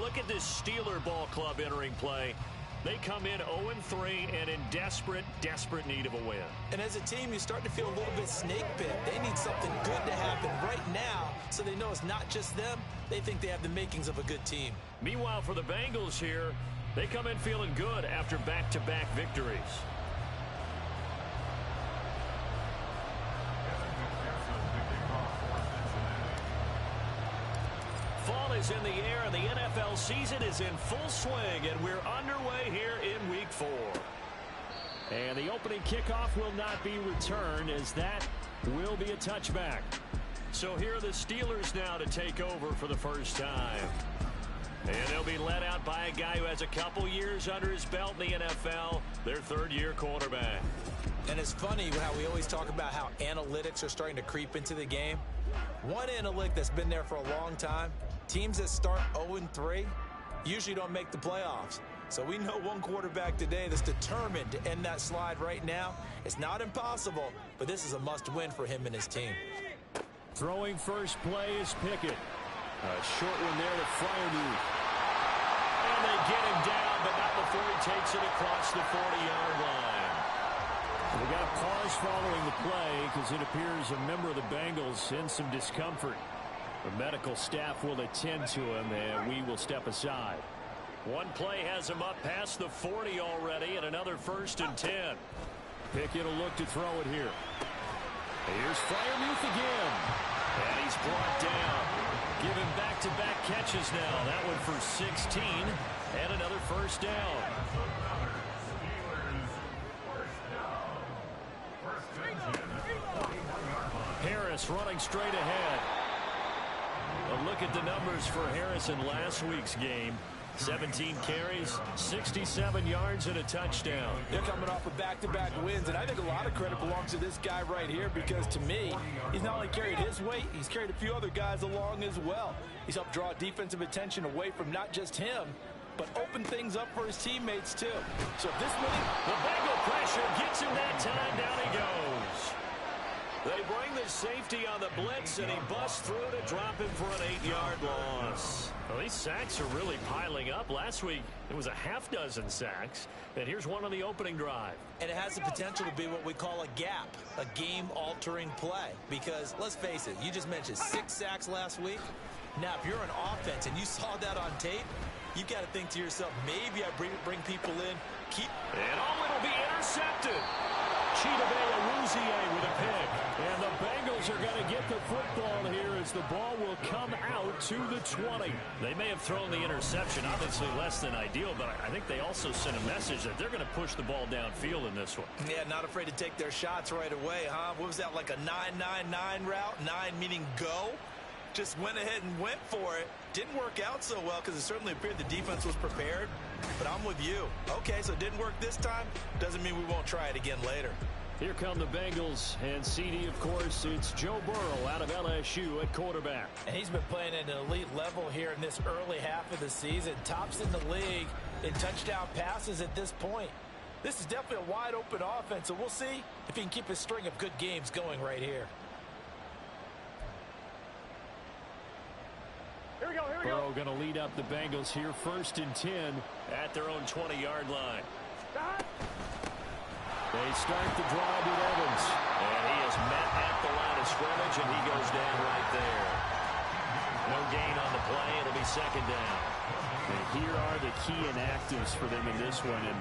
look at this Steeler ball club entering play. They come in 0-3 and in desperate, desperate need of a win. And as a team, you start to feel a little bit snake bit. They need something good to happen right now so they know it's not just them. They think they have the makings of a good team. Meanwhile, for the Bengals here, they come in feeling good after back-to-back victories. Fall is in the air, and the NFL season is in full swing, and we're underway here in Week 4. And the opening kickoff will not be returned, as that will be a touchback. So here are the Steelers now to take over for the first time. And they'll be led out by a guy who has a couple years under his belt in the NFL, their third-year quarterback. And it's funny how we always talk about how analytics are starting to creep into the game. One analytic that's been there for a long time, teams that start 0-3 usually don't make the playoffs. So we know one quarterback today that's determined to end that slide right now. It's not impossible, but this is a must-win for him and his team. Throwing first play is Pickett. A short one there to Freiermuth. And they get him down, but not before he takes it across the 40-yard line. We got a pause following the play because it appears a member of the Bengals in some discomfort. The medical staff will attend to him, and we will step aside. One play has him up past the 40 already, and another 1st and 10. Pickett will look to throw it here. Here's Freiermuth again. And he's brought down. Give him back-to-back catches now. That one for 16, and another 1st down. Harris running straight ahead. A look at the numbers for Harris in last week's game. 17 carries, 67 yards, and a touchdown. They're coming off of back-to-back wins, and I think a lot of credit belongs to this guy right here because, to me, he's not only carried his weight, he's carried a few other guys along as well. He's helped draw defensive attention away from not just him, but open things up for his teammates, too. So if this winning... The Bengal pressure gets him that time. Down he goes. They bring the safety on the blitz, and he busts through to drop him for an 8-yard loss. Well, these sacks are really piling up. Last week, it was a half-dozen sacks. And here's one on the opening drive. And it has the potential to be what we call a gap, a game-altering play. Because, let's face it, you just mentioned 6 sacks last week. Now, if you're an offense and you saw that on tape, you've got to think to yourself, maybe I bring people in, And it'll be intercepted. Eddy-a with a pick. And the Bengals are going to get the football here as the ball will come out to the 20. They may have thrown the interception, obviously less than ideal, but I think they also sent a message that they're going to push the ball downfield in this one. Yeah, not afraid to take their shots right away, huh? What was that, like a 9-9-9 route? 9 meaning go? Just went ahead and went for it. Didn't work out so well because it certainly appeared the defense was prepared. But I'm with you. Okay, so it didn't work this time. Doesn't mean we won't try it again later. Here come the Bengals, and CD, of course, it's Joe Burrow out of LSU at quarterback. And he's been playing at an elite level here in this early half of the season. Tops in the league in touchdown passes at this point. This is definitely a wide-open offense, so we'll see if he can keep his string of good games going right here. Burrow going to lead up the Bengals here, 1st and 10 at their own 20-yard line. They start the drive with Evans. And he is met at the line of scrimmage, and he goes down right there. No gain on the play. It'll be 2nd down. And here are the key inactives for them in this one. And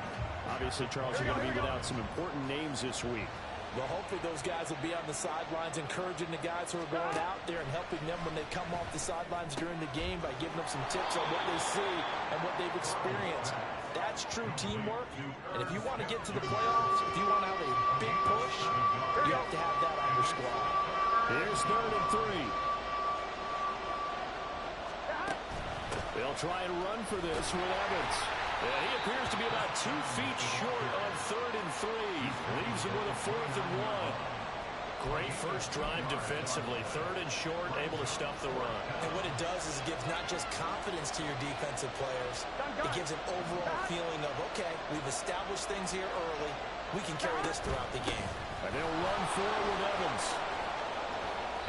obviously, Charles, you're going to be without some important names this week. Well, hopefully those guys will be on the sidelines encouraging the guys who are going out there and helping them when they come off the sidelines during the game by giving them some tips on what they see and what they've experienced. That's true teamwork. And if you want to get to the playoffs, if you want to have a big push, you have to have that on your squad. Here's 3rd and 3. They'll try and run for this with Evans. And he appears to be about 2 feet short on 3rd and 3. Leaves him with a 4th and 1. Great first drive defensively. 3rd and short, able to stop the run. And what it does is it gives not just confidence to your defensive players. It gives an overall feeling of, okay, we've established things here early. We can carry this throughout the game. And they'll run forward with Evans.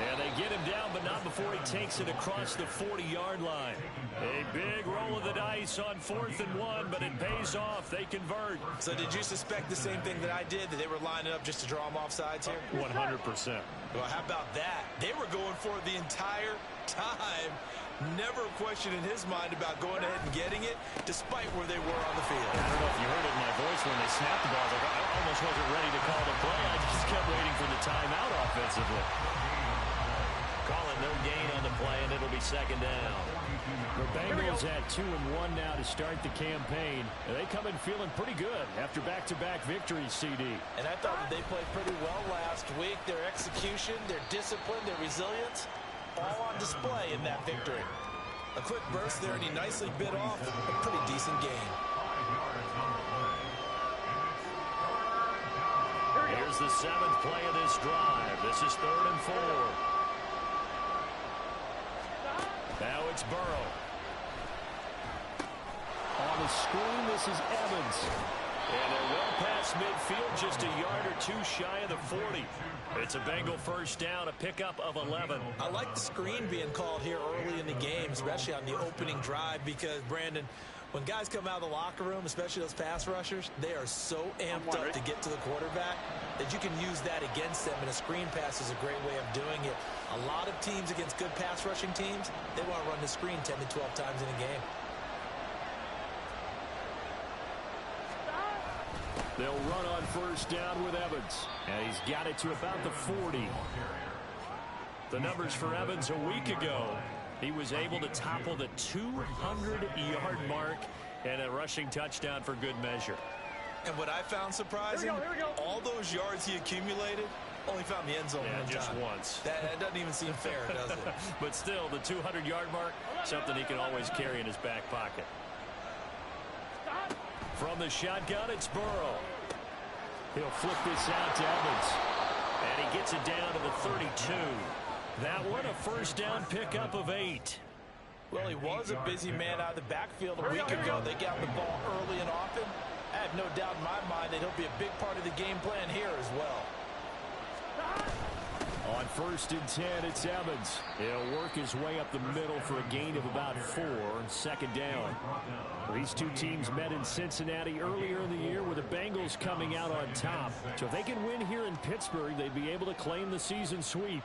And they get him down, but not before he takes it across the 40-yard line. A big roll of the dice on 4th and 1, but it pays off. They convert. So did you suspect the same thing that I did, that they were lining up just to draw them offsides here? 100%. Well, how about that? They were going for it the entire time. Never a question in his mind about going ahead and getting it, despite where they were on the field. I don't know if you heard it in my voice when they snapped the ball. I almost wasn't ready to call the play. I just kept waiting for the timeout offensively. Calling no gain on the play, and it'll be 2nd down. The Bengals at 2-1 now to start the campaign. And they come in feeling pretty good after back-to-back victories, CD. And I thought that they played pretty well last week. Their execution, their discipline, their resilience, all on display in that victory. A quick burst there, and he nicely bit off a pretty decent game. Here's the 7th play of this drive. This is 3rd and 4. Now it's Burrow. On the screen, this is Evans. And they're well past midfield, just a yard or two shy of the 40. It's a Bengal first down, a pickup of 11. I like the screen being called here early in the game, especially on the opening drive, because, Brandon, when guys come out of the locker room, especially those pass rushers, they are so amped up to get to the quarterback that you can use that against them, and a screen pass is a great way of doing it. A lot of teams against good pass rushing teams, they want to run the screen 10 to 12 times in a game. They'll run on first down with Evans. And he's got it to about the 40. The numbers for Evans a week ago. He was able to topple the 200-yard mark and a rushing touchdown for good measure. And what I found surprising, all those yards he accumulated, only found the end zone one just time. once. That doesn't even seem fair, does it? But still, the 200-yard mark, something he can always carry in his back pocket. From the shotgun, it's Burrow. He'll flip this out to Evans. And he gets it down to the 32. That one, a first down pickup of 8. Well, he was a busy man out of the backfield a week ago. They got the ball early and often. I have no doubt in my mind that he'll be a big part of the game plan here as well. On 1st and 10, it's Evans. He'll work his way up the middle for a gain of about 4, 2nd down. These two teams met in Cincinnati earlier in the year with the Bengals coming out on top. So if they can win here in Pittsburgh, they'd be able to claim the season sweep.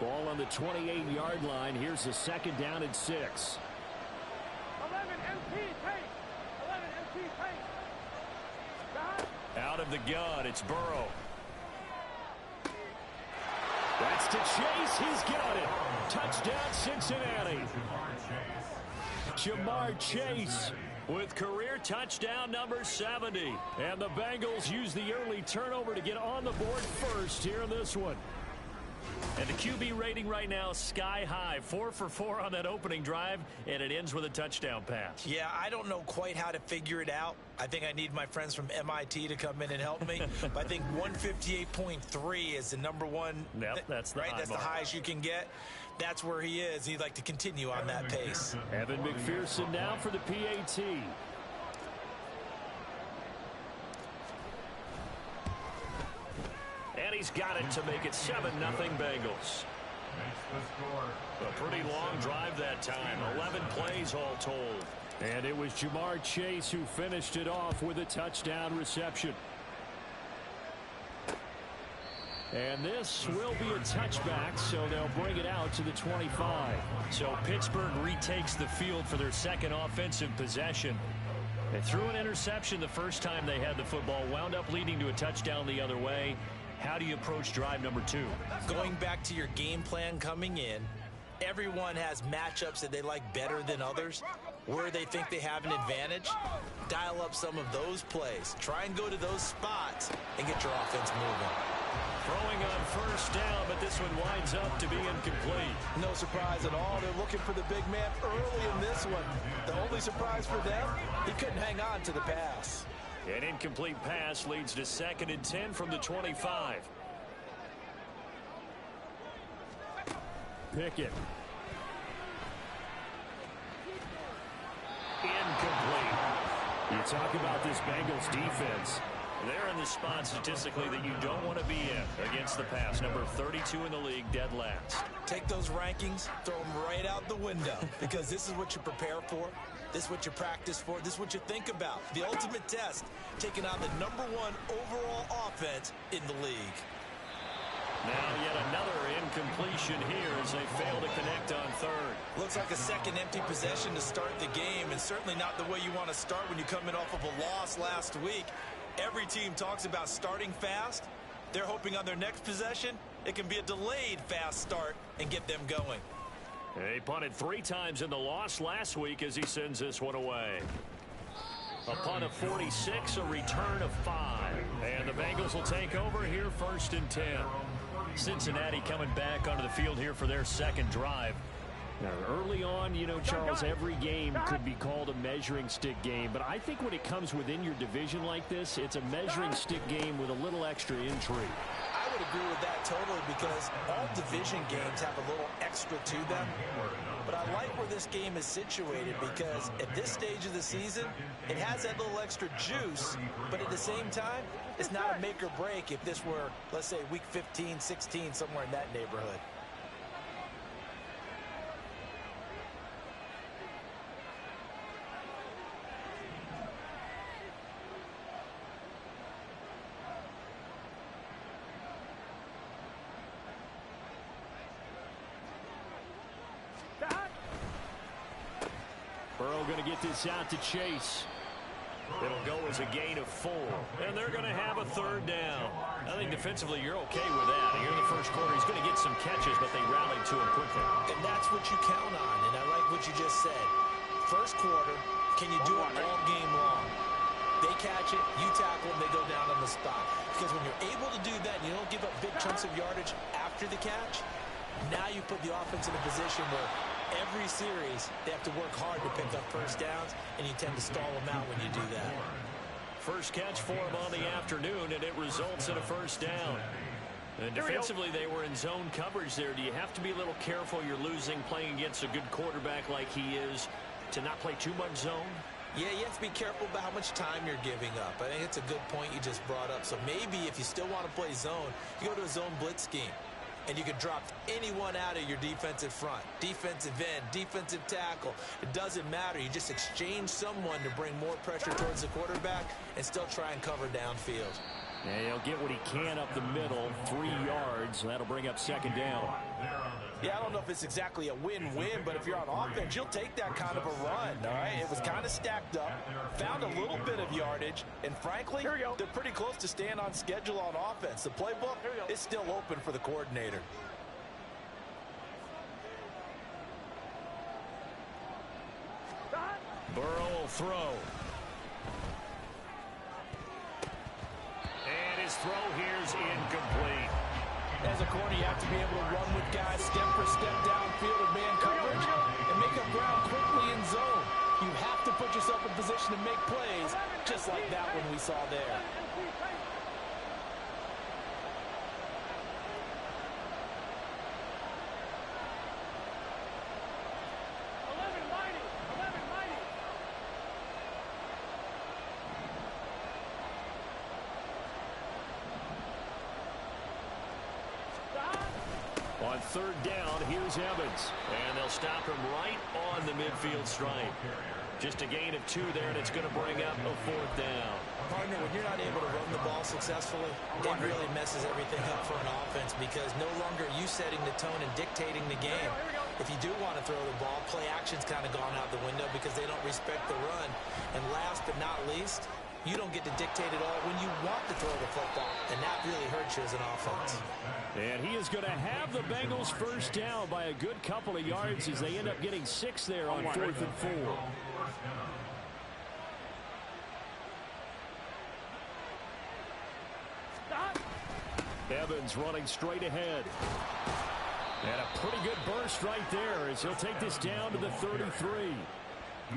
Ball on the 28-yard line. Here's the 2nd down and 6. 11 MT pace. 11 MT pace. Out of the gun, it's Burrow. That's to Chase. He's got it. Touchdown, Cincinnati. Jamar Chase with career touchdown number 70. And the Bengals use the early turnover to get on the board first here in this one. And the QB rating right now, sky high. 4 for 4 on that opening drive, and it ends with a touchdown pass. Yeah, I don't know quite how to figure it out. I think I need my friends from MIT to come in and help me. But I think 158.3 is the number one. Yep, that's the right. That's the highest you can get. That's where he is. He'd like to continue on that pace. Evan McPherson now for the PAT. And he's got it to make it 7-0 Bengals. A pretty long drive that time. 11 plays all told. And it was Jamar Chase who finished it off with a touchdown reception. And this will be a touchback, so they'll bring it out to the 25. So Pittsburgh retakes the field for their second offensive possession. They threw an interception the first time they had the football, wound up leading to a touchdown the other way. How do you approach drive number 2? Going back to your game plan coming in, everyone has matchups that they like better than others. Where they think they have an advantage, dial up some of those plays. Try and go to those spots and get your offense moving. Throwing on first down, but this one winds up to be incomplete. No surprise at all. They're looking for the big man early in this one. The only surprise for them, he couldn't hang on to the pass. An incomplete pass leads to 2nd and 10 from the 25. Pickett. Incomplete. You talk about this Bengals defense. They're in the spot statistically that you don't want to be in against the pass. Number 32 in the league, dead last. Take those rankings, throw them right out the window, because this is what you prepare for. This is what you practice for. This is what you think about. The ultimate test, taking on the #1 overall offense in the league. Now yet another incompletion here as they fail to connect on third. Looks like a second empty possession to start the game, and certainly not the way you want to start when you're coming off of a loss last week. Every team talks about starting fast. They're hoping on their next possession it can be a delayed fast start and get them going. He punted 3 times in the loss last week as he sends this one away. A punt of 46, a return of 5. And the Bengals will take over here 1st and 10. Cincinnati coming back onto the field here for their second drive. Now, early on, you know, Charles, every game could be called a measuring stick game. But I think when it comes within your division like this, it's a measuring stick game with a little extra intrigue. I would agree with that totally, because all division games have a little extra to them. But I like where this game is situated, because at this stage of the season, it has that little extra juice, but at the same time, it's not a make or break if this were, let's say, week 15, 16, somewhere in that neighborhood. Burrow going to get this out to Chase. It'll go as a gain of 4. And they're going to have a 3rd down. I think defensively you're okay with that. Here in the first quarter, he's going to get some catches, but they rallied to him quickly. And that's what you count on, and I like what you just said. First quarter, can you do it all game long? They catch it, you tackle them, they go down on the spot. Because when you're able to do that, and you don't give up big chunks of yardage after the catch, now you put the offense in a position where every series they have to work hard to pick up first downs, and you tend to stall them out when you do that. First catch for him on the afternoon, and it results in a 1st down. And defensively, they were in zone coverage there. Do you have to be a little careful? You're losing playing against a good quarterback like he is to not play too much zone? Yeah, you have to be careful about how much time you're giving up. I think it's a good point you just brought up. So maybe if you still want to play zone, you go to a zone blitz scheme. And you can drop anyone out of your defensive front. Defensive end, defensive tackle. It doesn't matter. You just exchange someone to bring more pressure towards the quarterback and still try and cover downfield. And he'll get what he can up the middle, 3 yards. That'll bring up 2nd down. Yeah, I don't know if it's exactly a win-win, but if you're on offense, you'll take that kind of a run, all right? It was kind of stacked up, found a little bit of yardage, and frankly, they're pretty close to staying on schedule on offense. The playbook is still open for the coordinator. Burrow will throw. And his throw here's incomplete. As a corner, you have to be able to run with guys step for step downfield in man coverage and make up ground quickly in zone. You have to put yourself in position to make plays, just like that one we saw there. On 3rd down, here's Evans. And they'll stop him right on the midfield stripe. Just a gain of 2 there, and it's going to bring up a 4th down. Partner, when you're not able to run the ball successfully, it really messes everything up for an offense, because no longer are you setting the tone and dictating the game. If you do want to throw the ball, play action's kind of gone out the window because they don't respect the run. And last but not least, you don't get to dictate it all when you want to throw the football, and that really hurts you as an offense. And he is going to have the Bengals 1st down by a good couple of yards as they end up getting 6 there on 4th and 4. Evans running straight ahead. And a pretty good burst right there as he'll take this down to the 33.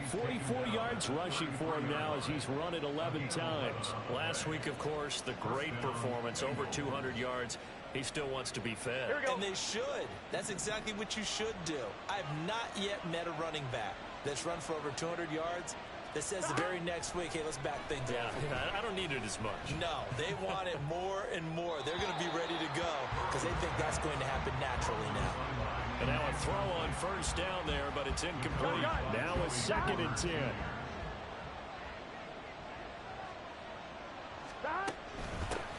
44 yards rushing for him now as he's run it 11 times. Last week, of course, the great performance, over 200 yards. He still wants to be fed. And they should. That's exactly what you should do. I've not yet met a running back that's run for over 200 yards, that says the very next week, hey, let's back things up. I don't need it as much. No, they want it more and more. They're going to be ready to go because they think that's going to happen naturally now. And now a throw on first down there, but it's incomplete. Now a 2nd and 10.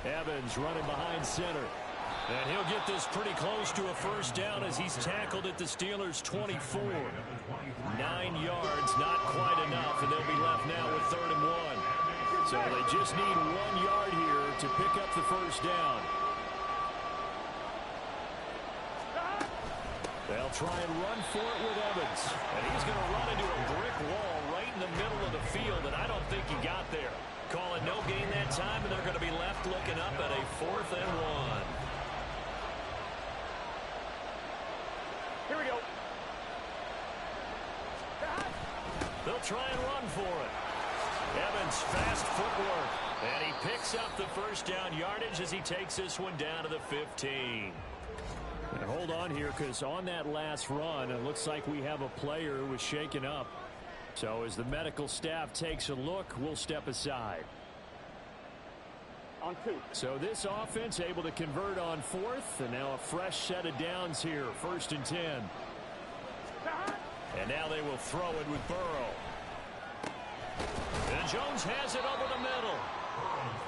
Evans running behind center. And he'll get this pretty close to a first down as he's tackled at the Steelers' 24. 9 yards, not quite enough, and they'll be left now with 3rd and 1. So they just need 1 yard here to pick up the first down. They'll try and run for it with Evans. And he's going to run into a brick wall right in the middle of the field, and I don't think he got there. Call it no gain that time, and they're going to be left looking up at a 4th and 1. Here we go. They'll try and run for it. Evans, fast footwork. And he picks up the first down yardage as he takes this one down to the 15. And hold on here, because on that last run, it looks like we have a player who was shaken up. So as the medical staff takes a look, we'll step aside. On 2. So this offense able to convert on 4th, and now a fresh set of downs here, 1st and 10. And now they will throw it with Burrow. And Jones has it over the middle.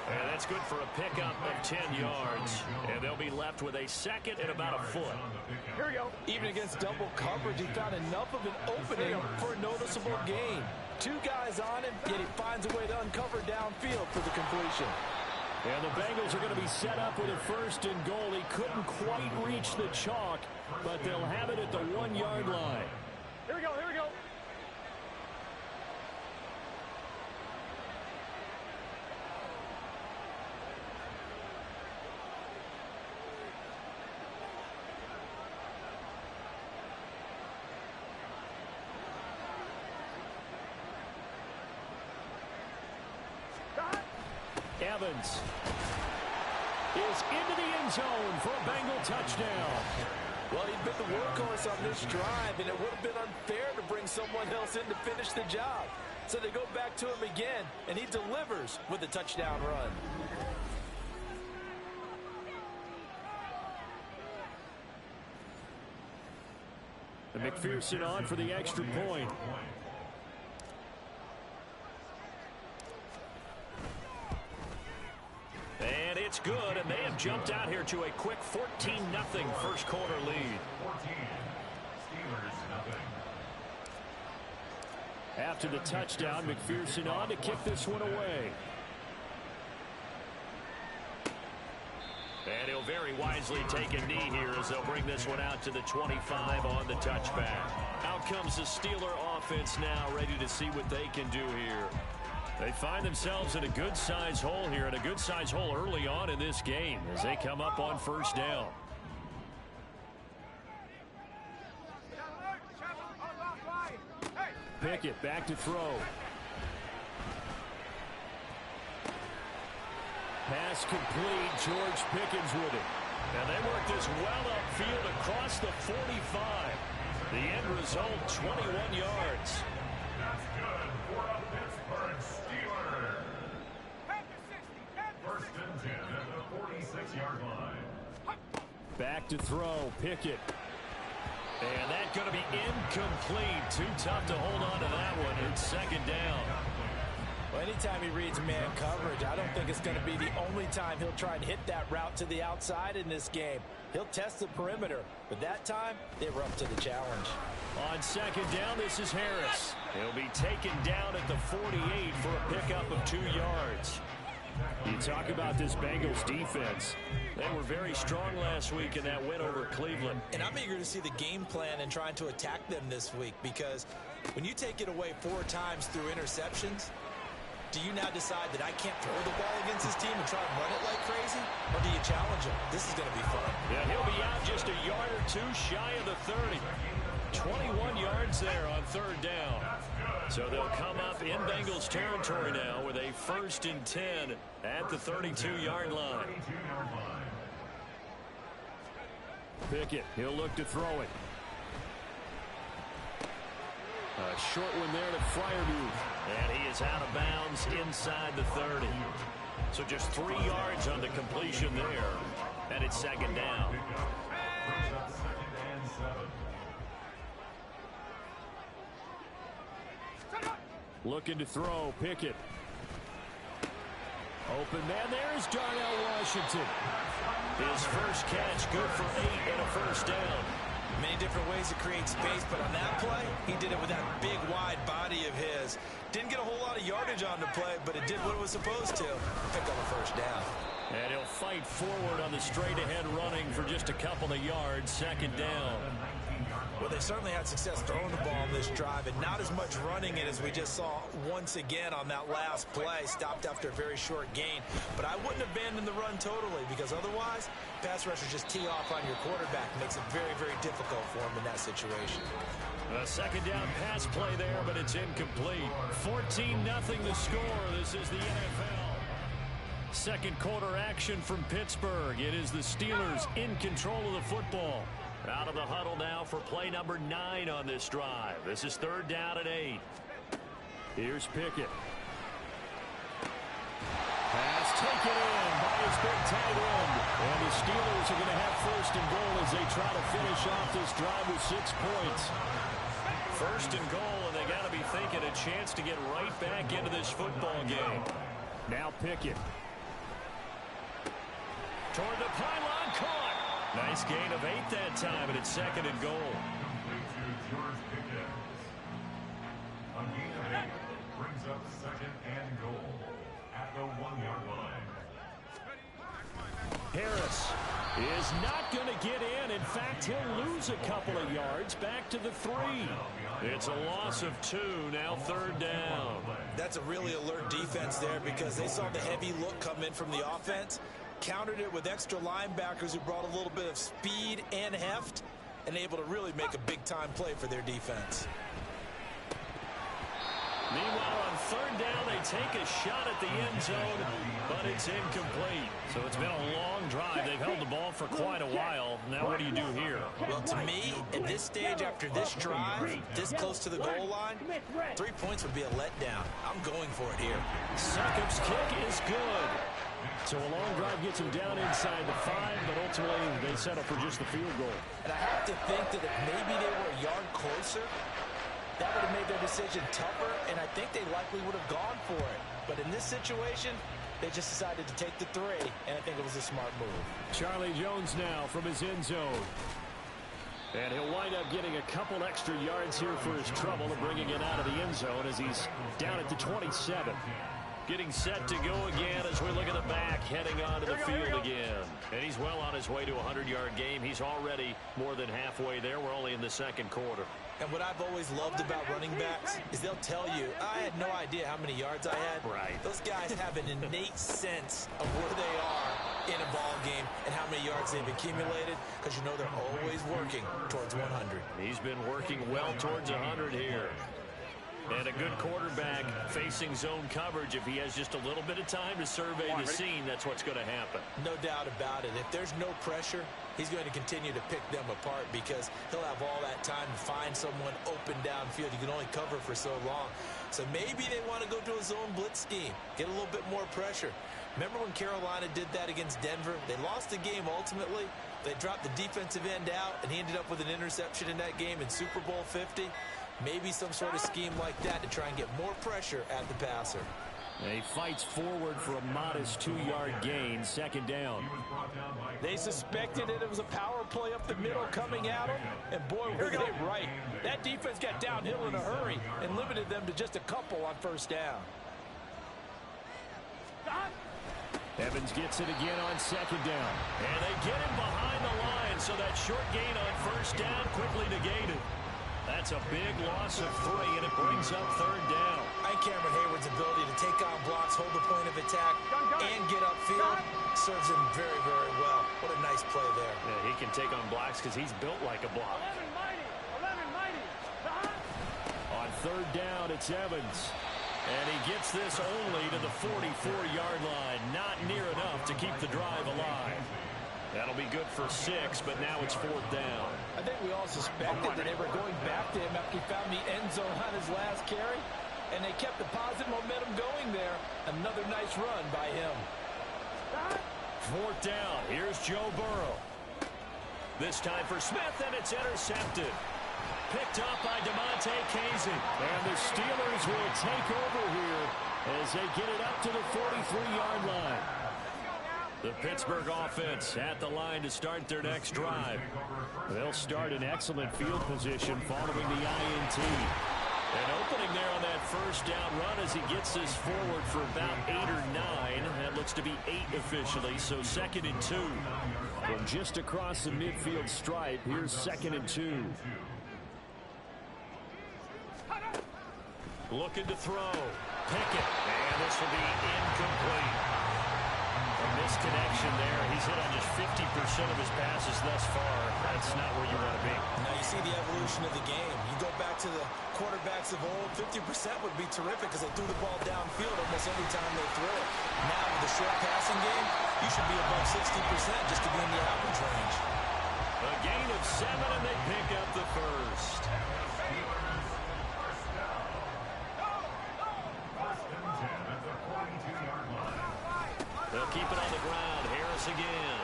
And that's good for a pickup of 10 yards. And they'll be left with a 2nd and about a foot. Here we go. Even against double coverage, he found enough of an opening for a noticeable gain. 2 guys on him, yet he finds a way to uncover downfield for the completion. And the Bengals are going to be set up with a 1st and goal. He couldn't quite reach the chalk, but they'll have it at the 1 yard line. Here we go, here we go. Evans is into the end zone for a Bengal touchdown. Well, he'd been the workhorse on this drive, and it would have been unfair to bring someone else in to finish the job. So they go back to him again, and he delivers with a touchdown run. And McPherson on for the extra point. And it's good, and they have jumped out here to a quick 14-0 first quarter lead. After the touchdown, McPherson on to kick this one away. And he'll very wisely take a knee here as they'll bring this one out to the 25 on the touchback. Out comes the Steeler offense now, ready to see what they can do here. They find themselves in a good-sized hole here, and a good-sized hole early on in this game as they come up on first down. Pickett back to throw. Pass complete. George Pickens with it. And they work this well upfield across the 45. The end result, 21 yards. That's good for a Pittsburgh Steeler. 1st and 10 at the 46-yard line. Back to throw. Pickett. And that's going to be incomplete. Too tough to hold on to that one. It's 2nd down. Well, anytime he reads man coverage, I don't think it's going to be the only time he'll try and hit that route to the outside in this game. He'll test the perimeter, but that time they were up to the challenge. On 2nd down, this is Harris. He'll be taken down at the 48 for a pickup of 2 yards. You talk about this Bengals defense. They were very strong last week in that win over Cleveland. And I'm eager to see the game plan and trying to attack them this week, because when you take it away 4 times through interceptions, do you now decide that I can't throw the ball against this team and try and run it like crazy? Or do you challenge him? This is going to be fun. Yeah, he'll be out just a yard or 2 shy of the 30. 21 yards there on 3rd down. So they'll come up in Bengals territory now with a 1st and 10 at the 32-yard line. Pickett, he'll look to throw it. A short one there to Fryermuth. And he is out of bounds inside the 30. So just 3 yards on the completion there. And it's second down. Looking to throw, Pickett. Open man, there's Darnell Washington. His first catch, good for 8 and a first down. Many different ways to create space, but on that play, he did it with that big, wide body of his. Didn't get a whole lot of yardage on the play, but it did what it was supposed to. Pick up a first down. And he'll fight forward on the straight-ahead running for just a couple of yards, second down. Well, they certainly had success throwing the ball on this drive, and not as much running it as we just saw once again on that last play. Stopped after a very short gain. But I wouldn't abandon the run totally, because otherwise, pass rushers just tee off on your quarterback. Makes it very, very difficult for him in that situation. A second down pass play there, but it's incomplete. 14-0 the score. This is the NFL. Second quarter action from Pittsburgh. It is the Steelers in control of the football. Out of the huddle now for play number 9 on this drive. This is third down and 8. Here's Pickett. Pass taken in by his big tight end. And the Steelers are going to have first and goal as they try to finish off this drive with 6 points. First and goal, and they got to be thinking a chance to get right back into this football game. Now Pickett. Toward the pylon, caught. Nice gain of 8 that time, and it's second and goal. Brings up second and goal at the 1-yard line. Harris is not going to get in. In fact, he'll lose a couple of yards back to the 3. It's a loss of 2, now third down. That's a really alert defense there because they saw the heavy look come in from the offense, countered it with extra linebackers who brought a little bit of speed and heft, and able to really make a big-time play for their defense. Meanwhile, on third down, they take a shot at the end zone, but it's incomplete. So it's been a long drive. They've held the ball for quite a while. Now what do you do here? Well, to me, at this stage, after this drive, this close to the goal line, 3 points would be a letdown. I'm going for it here. Succop's kick is good. So a long drive gets them down inside the 5, but ultimately they settle for just the field goal. And I have to think that if maybe they were a yard closer, that would have made their decision tougher, and I think they likely would have gone for it. But in this situation, they just decided to take the 3, and I think it was a smart move. Charlie Jones now from his end zone. And he'll wind up getting a couple extra yards here for his trouble and bringing it out of the end zone as he's down at the 27. Getting set to go again as we look at the back, heading onto the field again. And he's well on his way to a 100-yard game. He's already more than halfway there. We're only in the second quarter. And what I've always loved about running backs is they'll tell you, I had no idea how many yards I had. Right. Those guys have an innate sense of where they are in a ball game and how many yards they've accumulated, because you know they're always working towards 100. He's been working well towards 100 here. And a good quarterback facing zone coverage. If he has just a little bit of time to survey the scene, that's what's going to happen. No doubt about it. If there's no pressure, he's going to continue to pick them apart because he'll have all that time to find someone open downfield. You can only cover for so long. So maybe they want to go to a zone blitz scheme, get a little bit more pressure. Remember when Carolina did that against Denver? They lost the game ultimately. They dropped the defensive end out, and he ended up with an interception in that game in Super Bowl 50. Maybe some sort of scheme like that to try and get more pressure at the passer. And he fights forward for a modest 2-yard gain, second down. They suspected it was a power play up the middle coming at them, and boy, were they right. That defense got downhill in a hurry and limited them to just a couple on first down. Evans gets it again on second down. And they get him behind the line, so that short gain on first down quickly negated. That's a big loss of 3, and it brings up third down. I think Cameron Hayward's ability to take on blocks, hold the point of attack, and get upfield serves him very, very well. What a nice play there. Yeah, he can take on blocks because he's built like a block. 11 mighty. On third down, it's Evans. And he gets this only to the 44-yard line. Not near enough to keep the drive alive. That'll be good for 6, but now it's 4th down. I think we all suspected that they were going back to him after he found the end zone on his last carry, and they kept the positive momentum going there. Another nice run by him. 4th down. Here's Joe Burrow. This time for Smith, and it's intercepted. Picked up by DeMonte Casey. And the Steelers will take over here as they get it up to the 43-yard line. The Pittsburgh offense at the line to start their next drive. They'll start in excellent field position following the INT. And opening there on that first down run as he gets this forward for about 8 or 9. That looks to be 8 officially, so 2nd and 2. From just across the midfield stripe, here's 2nd and 2. Looking to throw. Pickett. And this will be incomplete. A misconnection there. He's hit on just 50% of his passes thus far. That's not where you want to be. Now you see the evolution of the game. You go back to the quarterbacks of old, 50% would be terrific because they threw the ball downfield almost every time they threw it. Now with the short passing game, you should be above 60% just to be in the average range. A gain of 7, and they pick up the first. They'll keep it on the ground. Harris again.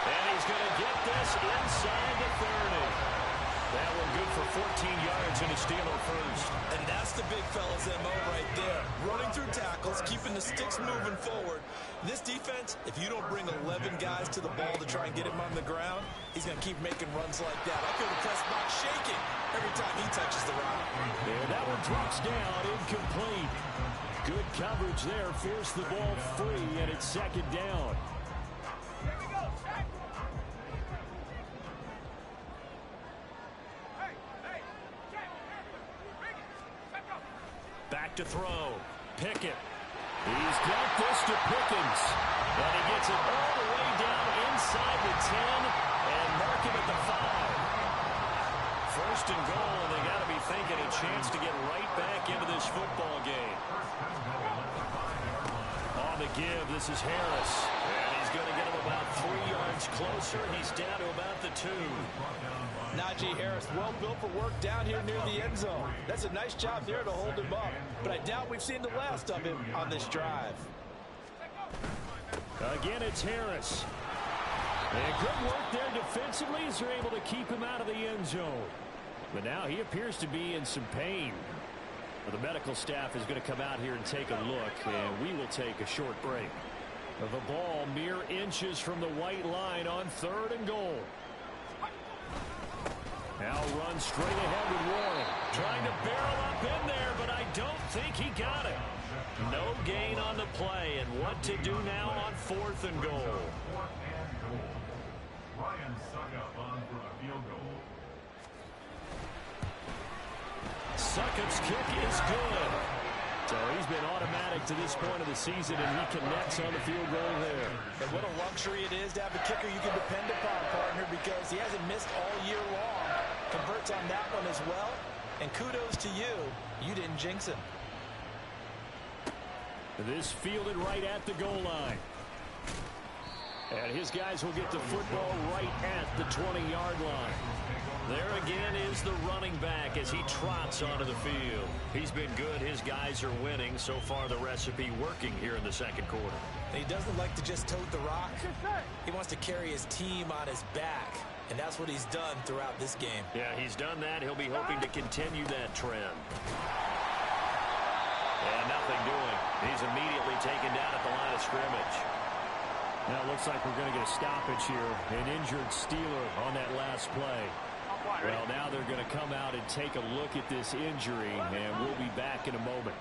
And he's going to get this inside the 30. That one good for 14 yards and a Steeler first. And that's the big fella's MO right there. Running through tackles, keeping the sticks moving forward. This defense, if you don't bring 11 guys to the ball to try and get him on the ground, he's going to keep making runs like that. I feel the press box shaking every time he touches the rock. And that one drops down, incomplete. Good coverage there, forced the ball free, and it's 2nd down. Back to throw. Pickett. He's got this to Pickens. And he gets it all the way down inside the 10 and mark him at the 5. 1st and goal, and they got to be thinking a chance to get right back into this football game. On the give, this is Harris. And he's going to get him about 3 yards closer. He's down to about the 2. Najee Harris, well built for work down here near the end zone. That's a nice job there to hold him up. But I doubt we've seen the last of him on this drive. Again, it's Harris. And good work there defensively as they're able to keep him out of the end zone. But now he appears to be in some pain. The medical staff is going to come out here and take a look, and we will take a short break. The ball mere inches from the white line on 3rd and goal. Now runs straight ahead with Warren. Trying to barrel up in there, but I don't think he got it. No gain on the play, and what to do now on 4th and goal. Ryan Suckup on for the field goal. Succop's kick is good. So he's been automatic to this point of the season, and he connects on the field goal there. And what a luxury it is to have a kicker you can depend upon, partner, because he hasn't missed all year long. Converts on that one as well. And kudos to you. You didn't jinx him. This fielded right at the goal line. And his guys will get the football right at the 20-yard line. There again is the running back as he trots onto the field. He's been good. His guys are winning. So far, the recipe working here in the 2nd quarter. And he doesn't like to just tote the rock. He wants to carry his team on his back. And that's what he's done throughout this game. Yeah, he's done that. He'll be hoping to continue that trend. And nothing doing. He's immediately taken down at the line of scrimmage. Now it looks like we're going to get a stoppage here. An injured Steeler on that last play. Well, now they're going to come out and take a look at this injury, and we'll be back in a moment.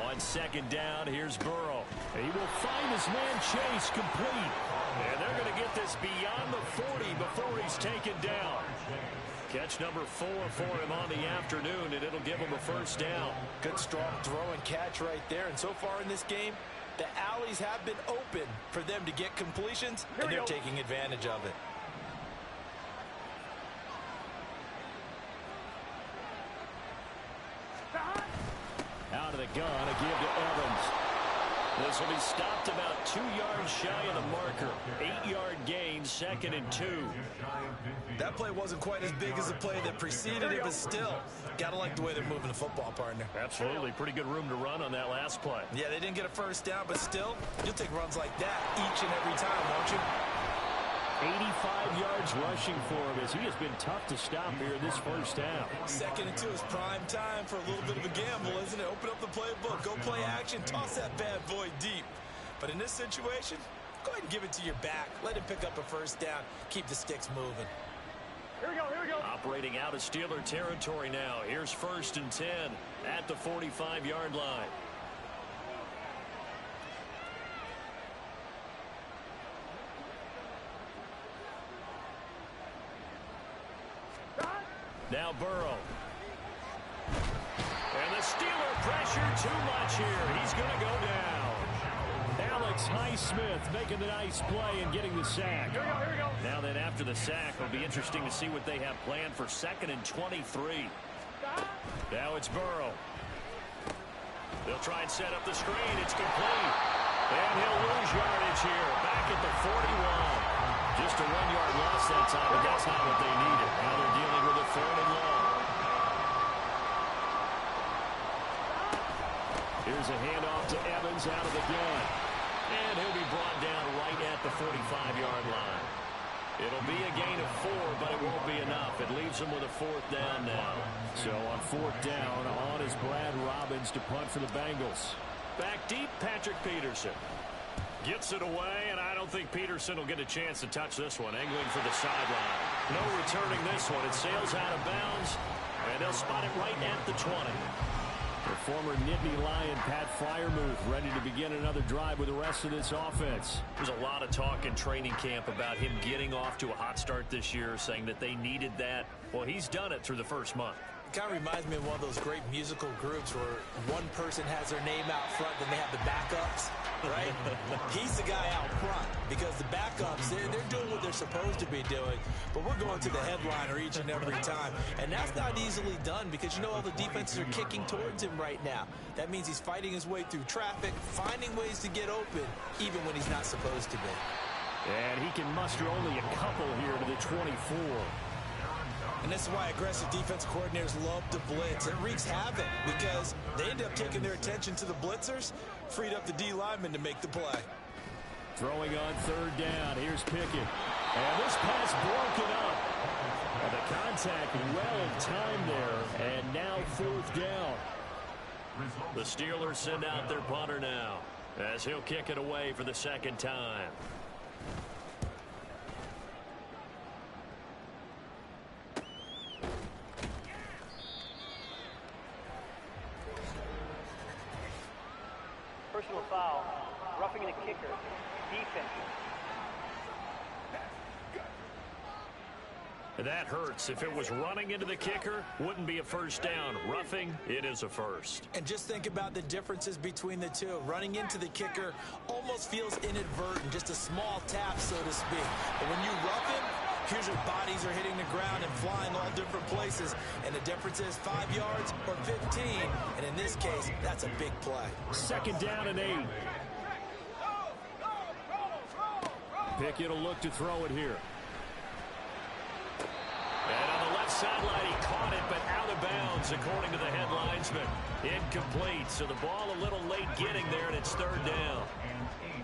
On 2nd down, here's Burrow. He will find his man Chase complete. And they're going to get this beyond the 40 before he's taken down. Catch number 4 for him on the afternoon, and it'll give him a 1st down. Good strong throw and catch right there. And so far in this game, the alleys have been open for them to get completions, and they're taking advantage of it. Out of the gun, a give to Evans. This will be stopped about 2 yards shy of the marker. 8-yard gain, 2nd and 2. That play wasn't quite as big as the play that preceded it, but still, got to like the way they're moving the football, partner. Absolutely. Pretty good room to run on that last play. Yeah, they didn't get a first down, but still, you'll take runs like that each and every time, won't you? 85 yards rushing for him as he has been tough to stop here this first down. 2nd and 2 is prime time for a little bit of a gamble, isn't it? Open up the playbook, go play action, toss that bad boy deep. But in this situation, go ahead and give it to your back. Let him pick up a first down. Keep the sticks moving. Here we go. Operating out of Steeler territory now. Here's 1st and 10 at the 45-yard line. Now Burrow. And the Steeler pressure too much here. He's going to go down. Alex Highsmith making the nice play and getting the sack. Here we go. Now then, after the sack, it'll be interesting to see what they have planned for 2nd and 23. Now it's Burrow. They'll try and set up the screen. It's complete. And he'll lose yardage here. Back at the 41. Just a 1-yard loss that time, but that's not what they needed. Now they're dealing with a 3rd and long. Here's a handoff to Evans out of the gun. And he'll be brought down right at the 45-yard line. It'll be a gain of 4, but it won't be enough. It leaves them with a 4th down now. So on 4th down, on is Brad Robbins to punt for the Bengals. Back deep, Patrick Peterson. Gets it away, and I don't think Peterson will get a chance to touch this one. Angling for the sideline. No returning this one. It sails out of bounds, and they'll spot it right at the 20. The former Nittany Lion, Pat Freiermuth, ready to begin another drive with the rest of this offense. There's a lot of talk in training camp about him getting off to a hot start this year, saying that they needed that. Well, he's done it through the first month. It kind of reminds me of one of those great musical groups where one person has their name out front, then they have the backups, right? He's the guy out front because the backups, they're doing what they're supposed to be doing, but we're going to the headliner each and every time, and that's not easily done because you know all the defenses are kicking towards him right now. That means he's fighting his way through traffic, finding ways to get open, even when he's not supposed to be. And he can muster only a couple here to the 24. And this is why aggressive defense coordinators love to blitz. It wreaks havoc because they end up taking their attention to the blitzers, freed up the D lineman to make the play. Throwing on 3rd down. Here's Pickett. And this pass broken up. And the contact well timed there. And now 4th down. The Steelers send out their punter now as he'll kick it away for the 2nd time. Personal foul, roughing the kicker, defense. That hurts. If it was running into the kicker, wouldn't be a first down. Roughing, it is a first. And just think about the differences between the two. Running into the kicker almost feels inadvertent, just a small tap, so to speak. But when you rough him, here's your bodies are hitting the ground and flying all different places. And the difference is 5 yards or 15. And in this case, that's a big play. 2nd down and 8. Pickett will look to throw it here. And on the left sideline, he caught it, but out of bounds, according to the head linesman. Incomplete, so the ball a little late getting there, and it's 3rd down.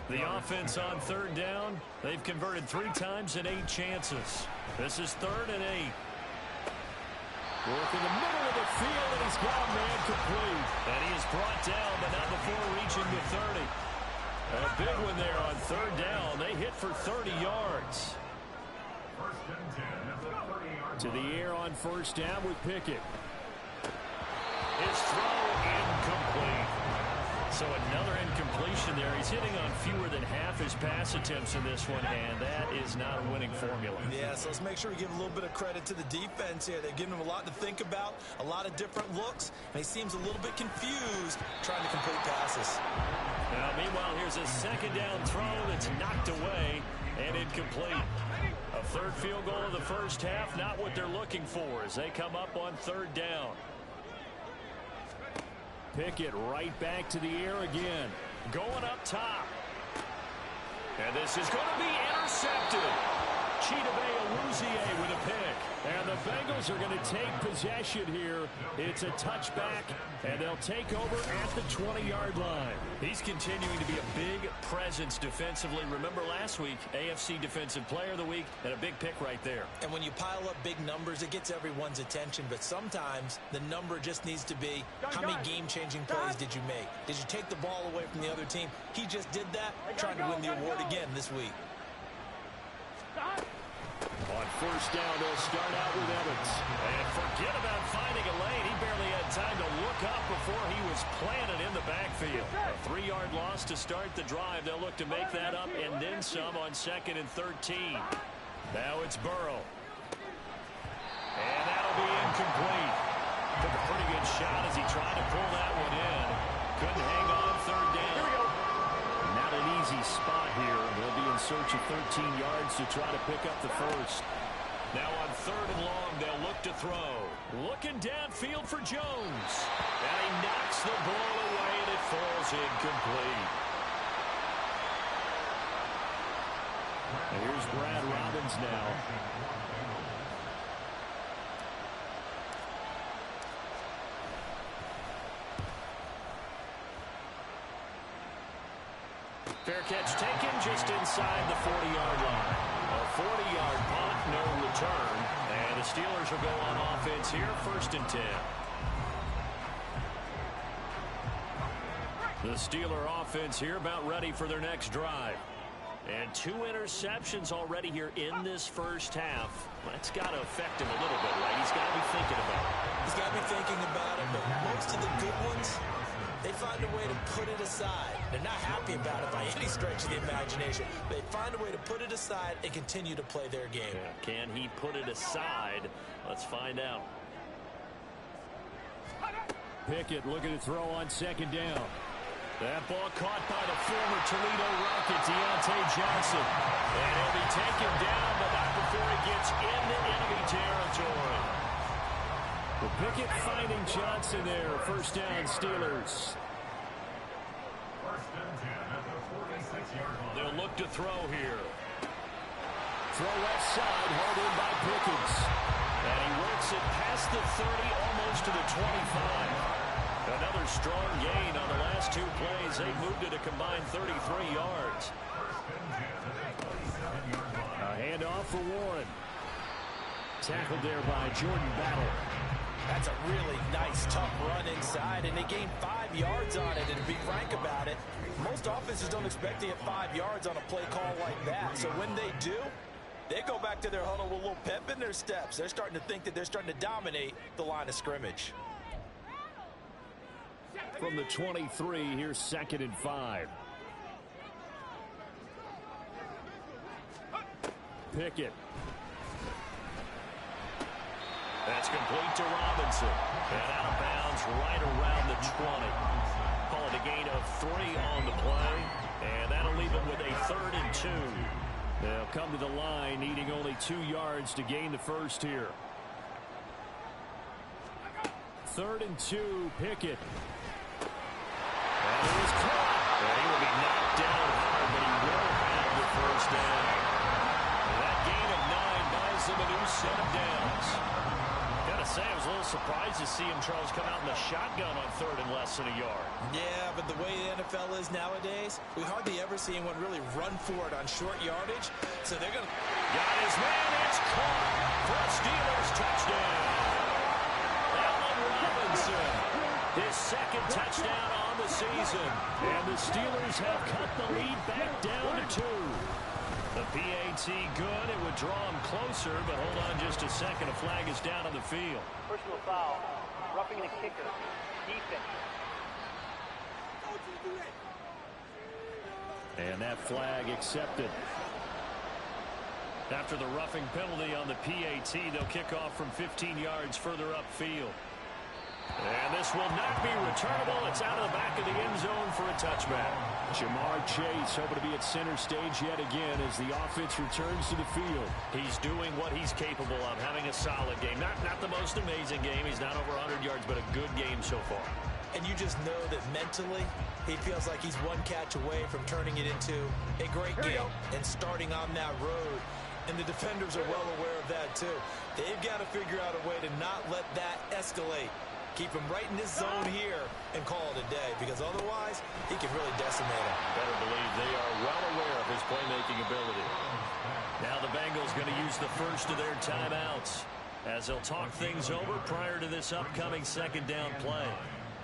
The offense on 3rd down, they've converted 3 times in 8 chances. This is 3rd and 8. Work in the middle of the field, and he's got a man complete. And he is brought down, but not before reaching the 30. A big one there on 3rd down. They hit for 30 yards. To the air on 1st down with Pickett. His throw incomplete. So another incompletion there. He's hitting on fewer than half his pass attempts in this one, and that is not a winning formula. Yeah, so let's make sure we give a little bit of credit to the defense here. They're giving him a lot to think about, a lot of different looks, and he seems a little bit confused trying to complete passes. Now, meanwhile, here's a 2nd down throw that's knocked away and incomplete. A 3rd field goal of the first half, not what they're looking for as they come up on 3rd down. Pickett right back to the air again. Going up top. And this is going to be intercepted. Eddy-a with a pick. And the Bengals are going to take possession here. It's a touchback, and they'll take over at the 20-yard line. He's continuing to be a big presence defensively. Remember last week, AFC Defensive Player of the Week, and a big pick right there. And when you pile up big numbers, it gets everyone's attention. But sometimes the number just needs to be, how many game-changing plays did you make? Did you take the ball away from the other team? He just did that, trying to win the award again this week. On first down, they'll start out with Evans. And forget about finding a lane. He barely had time to look up before he was planted in the backfield. A 3-yard loss to start the drive. They'll look to make that up and then some on 2nd and 13. Now it's Burrow. And that'll be incomplete. Took a pretty good shot as he tried to pull that one in. Couldn't hang on 3rd down. Not an easy spot here. They'll be in search of 13 yards to try to pick up the first. Now on 3rd and long, they'll look to throw. Looking downfield for Jones. And he knocks the ball away, and it falls incomplete. And here's Brad Robbins now. Fair catch taken just inside the 40-yard line. A 40-yard punt, no return. And the Steelers will go on offense here, 1st and 10. The Steeler offense here about ready for their next drive. And 2 interceptions already here in this first half. That's got to affect him a little bit, right? He's got to be thinking about it. He's got to be thinking about it, but most of the good ones, they find a way to put it aside. They're not happy about it by any stretch of the imagination. They find a way to put it aside and continue to play their game. Yeah, can he put it aside? Let's find out. Pickett looking to throw on 2nd down. That ball caught by the former Toledo Rocket, Deontay Johnson. And he'll be taken down, but not before he gets into enemy territory. Well, Pickett finding Johnson there. 1st down, Steelers. 1st and 10 at the 46-yard line. They'll look to throw here. Throw left side, hauled in by Pickens. And he works it past the 30, almost to the 25. Another strong gain on the last 2 plays. They moved it a combined 33 yards. A handoff for Warren. Tackled there by Jordan Battle. That's a really nice, tough run inside, and they gained 5 yards on it. And to be frank about it, most offenses don't expect to get 5 yards on a play call like that. So when they do, they go back to their huddle with a little pep in their steps. They're starting to think that they're starting to dominate the line of scrimmage. From the 23, here's 2nd and 5. Pickett. That's complete to Robinson. And out of bounds right around the 20. Call it a gain of 3 on the play. And that'll leave them with a 3rd and 2. They'll come to the line needing only 2 yards to gain the first here. 3rd and 2, Pickett. And it was caught. And he will be knocked down hard, but he will have the 1st down. And that gain of 9 buys them a new set of downs. Gotta say, I was a little surprised to see him, Charles, come out in the shotgun on 3rd and less than a yard. Yeah, but the way the NFL is nowadays, we hardly ever see anyone really run for it on short yardage. So they're going to... Got his man. It's caught for a Steelers touchdown. Allen Robinson, his 2nd touchdown on the season. And the Steelers have cut the lead back down to 2. The PAT good. It would draw him closer, but hold on just a second. A flag is down on the field. Personal foul. Roughing the kicker. Defense. And that flag accepted. After the roughing penalty on the PAT, they'll kick off from 15 yards further upfield. And this will not be returnable. It's out of the back of the end zone for a touchback. Jamar Chase hoping to be at center stage yet again as the offense returns to the field. He's doing what he's capable of, having a solid game. Not the most amazing game. He's not over 100 yards, but a good game so far. and you just know that mentally he feels like he's one catch away from turning it into a great game and starting on that road. And the defenders are well aware of that too. They've got to figure out a way to not let that escalate. Keep him right in this zone here and call it a day, because otherwise he can really decimate him. Better believe they are well aware of his playmaking ability. Now the Bengals going to use the first of their timeouts as they'll talk things over prior to this upcoming second down play.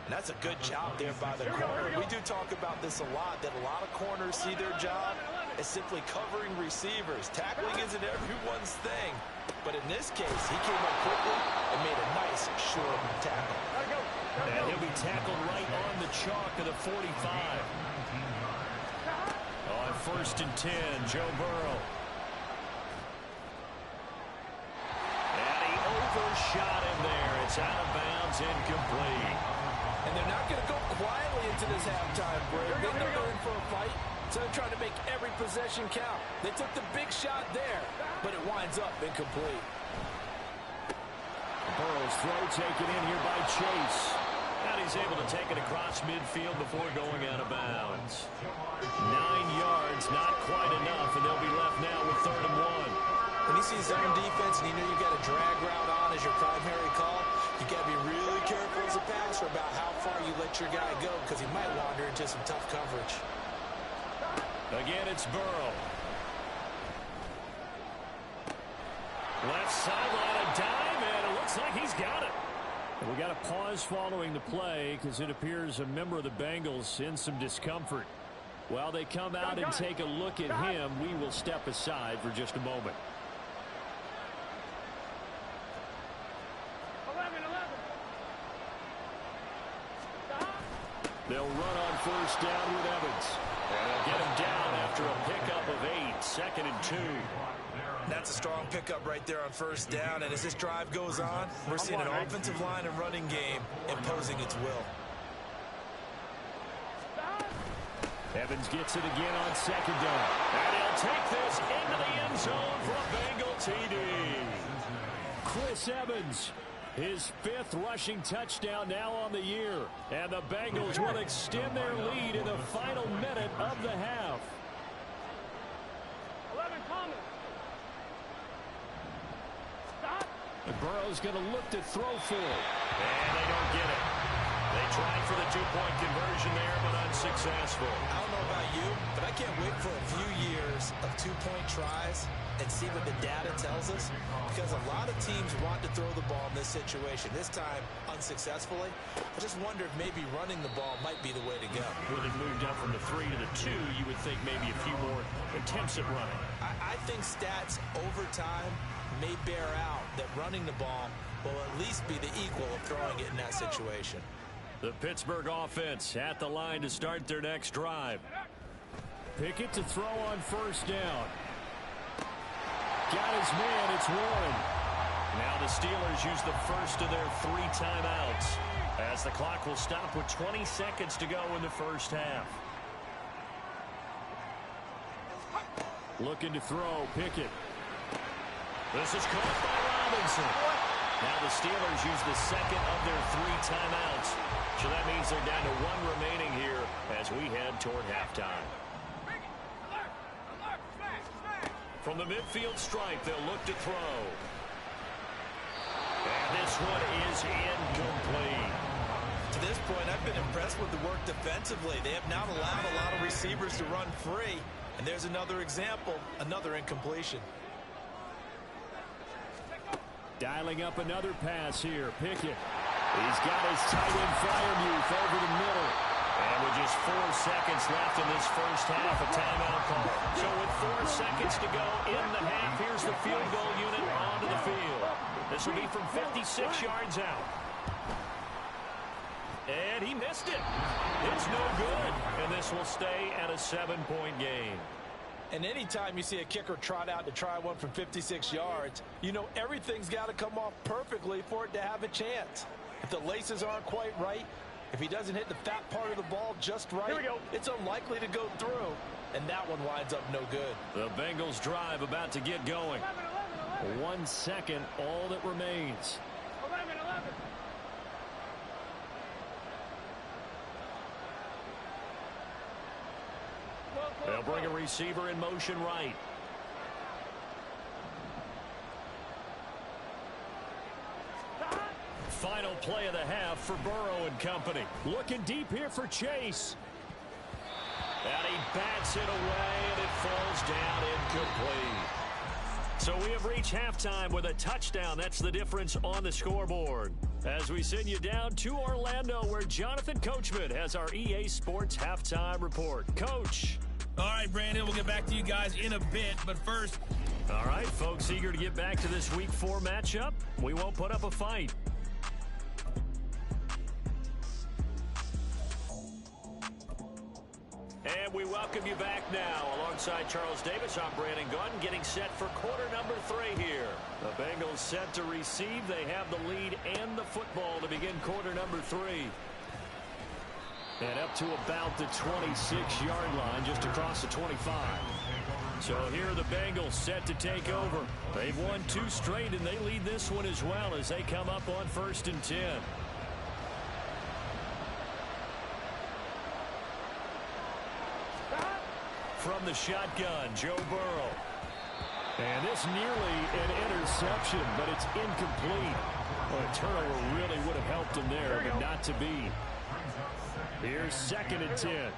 And that's a good job there by the corner. We do talk about this a lot, that a lot of corners see their job as simply covering receivers. Tackling isn't everyone's thing. But in this case, he came up quickly and made a nice short tackle. And he'll be tackled right on the chalk of the 45. On 1st and 10, Joe Burrow. And he overshot him there. It's out of bounds, incomplete. And they're not going to go quietly into this halftime break. They know they're in for a fight, so they're trying to make every possession count. They took the big shot there, but it winds up incomplete. Burrow's throw taken in here by Chase. And he's able to take it across midfield before going out of bounds. 9 yards, not quite enough, and they'll be left now with 3rd and 1. When you see zone defense and you know you've got a drag route on as your primary call, you got to be really careful as a passer about how far you let your guy go, because he might wander into some tough coverage. Again, it's Burrow. Left sideline, a dime, and it looks like he's got it. We got a pause following the play because it appears a member of the Bengals in some discomfort. While they come out and take a look at him, we will step aside for just a moment. 11. They'll run on 1st down with Evans. And they'll get him down after a pickup of 8, 2nd and 2. That's a strong pickup right there on 1st down, and as this drive goes on, we're seeing an offensive line and running game imposing its will. Evans gets it again on 2nd down. And he'll take this into the end zone for a Bengal TD. Chris Evans, his 5th rushing touchdown now on the year. And the Bengals will extend their lead in the final minute of the half. 11 coming. And Burrow's going to look to throw for it. And they don't get it. They tried for the 2-point conversion there, but unsuccessful. I don't know about you, but I can't wait for a few years of 2-point tries and see what the data tells us, because a lot of teams want to throw the ball in this situation. This time, unsuccessfully. I just wonder if maybe running the ball might be the way to go. When it moved up from the 3 to the 2, you would think maybe a few more attempts at running. I think stats over time may bear out that running the ball will at least be the equal of throwing it in that situation. The Pittsburgh offense at the line to start their next drive. Pickett to throw on 1st down. Got his man, it's Warren. Now the Steelers use the first of their 3 timeouts as the clock will stop with 20 seconds to go in the first half. Looking to throw, Pickett. This is caught by Robinson. Now the Steelers use the 2nd of their 3 timeouts. So that means they're down to 1 remaining here as we head toward halftime. From the midfield stripe, they'll look to throw. And this one is incomplete. To this point, I've been impressed with the work defensively. They have not allowed a lot of receivers to run free. And there's another example, another incompletion. Dialing up another pass here, Pickett. He's got his tight end Freiermuth over the middle. And with just 4 seconds left in this first half, a timeout call. So with 4 seconds to go in the half, here's the field goal unit onto the field. This will be from 56 yards out. And he missed it. It's no good. And this will stay at a 7-point game. And anytime you see a kicker trot out to try one from 56 yards, you know everything's got to come off perfectly for it to have a chance. If the laces aren't quite right, if he doesn't hit the fat part of the ball just right, it's unlikely to go through. And that one winds up no good. The Bengals drive about to get going. 1 second, all that remains. 11. They'll bring a receiver in motion right. Final play of the half for Burrow and company. Looking deep here for Chase. And he bats it away, and it falls down incomplete. So we have reached halftime with a touchdown. That's the difference on the scoreboard. As we send you down to Orlando, where Jonathan Coachman has our EA Sports halftime report. Coach. All right, Brandon, we'll get back to you guys in a bit, but first. All right, folks, eager to get back to this Week 4 matchup. We won't put up a fight. And we welcome you back now. Alongside Charles Davis, I'm Brandon Gunn, getting set for quarter number 3 here. The Bengals set to receive. They have the lead and the football to begin quarter number 3. And up to about the 26-yard line, just across the 25. So here are the Bengals set to take over. They've won 2 straight, and they lead this one as well as they come up on 1st and 10. From the shotgun, Joe Burrow. And this nearly an interception, but it's incomplete. Well, a turnover really would have helped him there, but not to be. Here's 2nd and 10.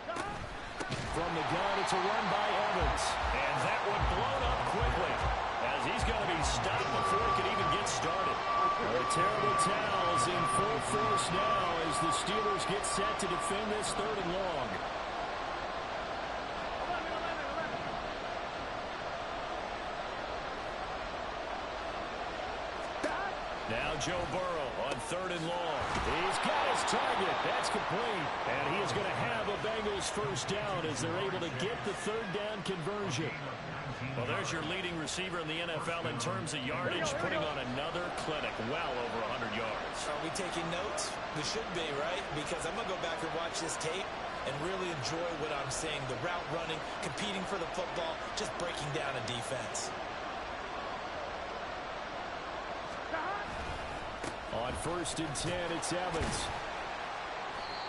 From the gun, it's a run by Evans. And that one blown up quickly, as he's going to be stopped before he can even get started. The terrible towels in full force now as the Steelers get set to defend this 3rd and long. Now Joe Burrow on 3rd and long. He's got his target. That's complete. And he is going to have a Bengals first down as they're able to get the 3rd down conversion. Well, there's your leading receiver in the NFL in terms of yardage, putting on another clinic, well over 100 yards. Are we taking notes? We should be, right? Because I'm going to go back and watch this tape and really enjoy what I'm seeing. The route running, competing for the football, just breaking down a defense. On 1st and 10, it's Evans.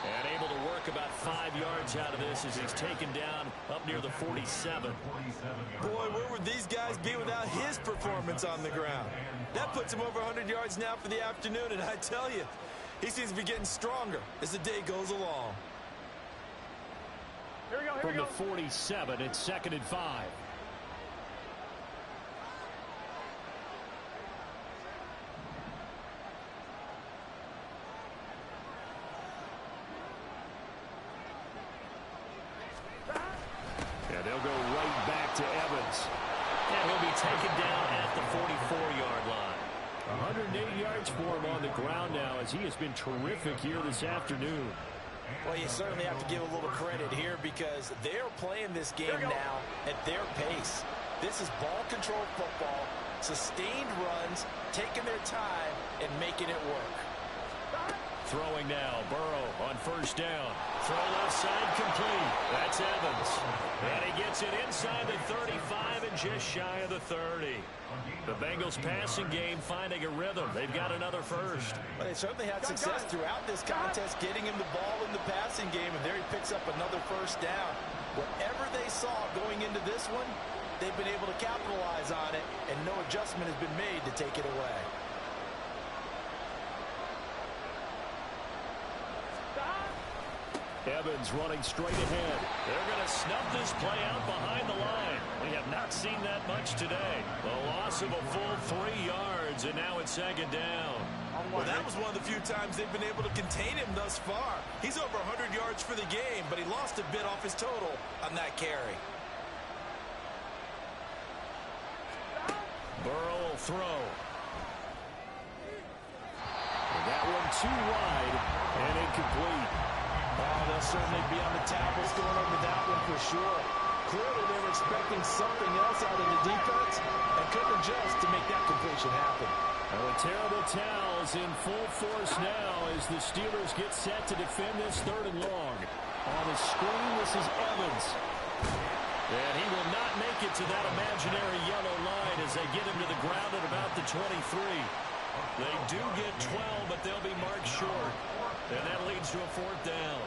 And able to work about 5 yards out of this as he's taken down up near the 47. Boy, where would these guys be without his performance on the ground? That puts him over 100 yards now for the afternoon, and I tell you, he seems to be getting stronger as the day goes along. From the 47, it's 2nd and 5. They'll go right back to Evans. And he'll be taken down at the 44-yard line. 180 yards for him on the ground now as he has been terrific here this afternoon. Well, you certainly have to give a little credit here because they're playing this game now at their pace. This is ball control football, sustained runs, taking their time, and making it work. Throwing now, Burrow on 1st down. Throw left side complete. That's Evans. And he gets it inside the 35 and just shy of the 30. The Bengals passing game finding a rhythm. They've got another first. Well, they certainly had success throughout this contest getting him the ball in the passing game, and there he picks up another first down. Whatever they saw going into this one, they've been able to capitalize on it, and no adjustment has been made to take it away. Evans running straight ahead. They're going to snub this play out behind the line. We have not seen that much today. The loss of a full 3 yards, and now it's 2nd down. Well, that was one of the few times they've been able to contain him thus far. He's over 100 yards for the game, but he lost a bit off his total on that carry. Burrow will throw. And that one too wide and incomplete. Oh, they'll certainly be on the tablets going over that one for sure. Clearly they were expecting something else out of the defense and couldn't adjust to make that completion happen. Well, the terrible towels in full force now as the Steelers get set to defend this 3rd and long. On the screen, this is Evans. And he will not make it to that imaginary yellow line as they get him to the ground at about the 23. They do get 12, but they'll be marked short. And that leads to a 4th down.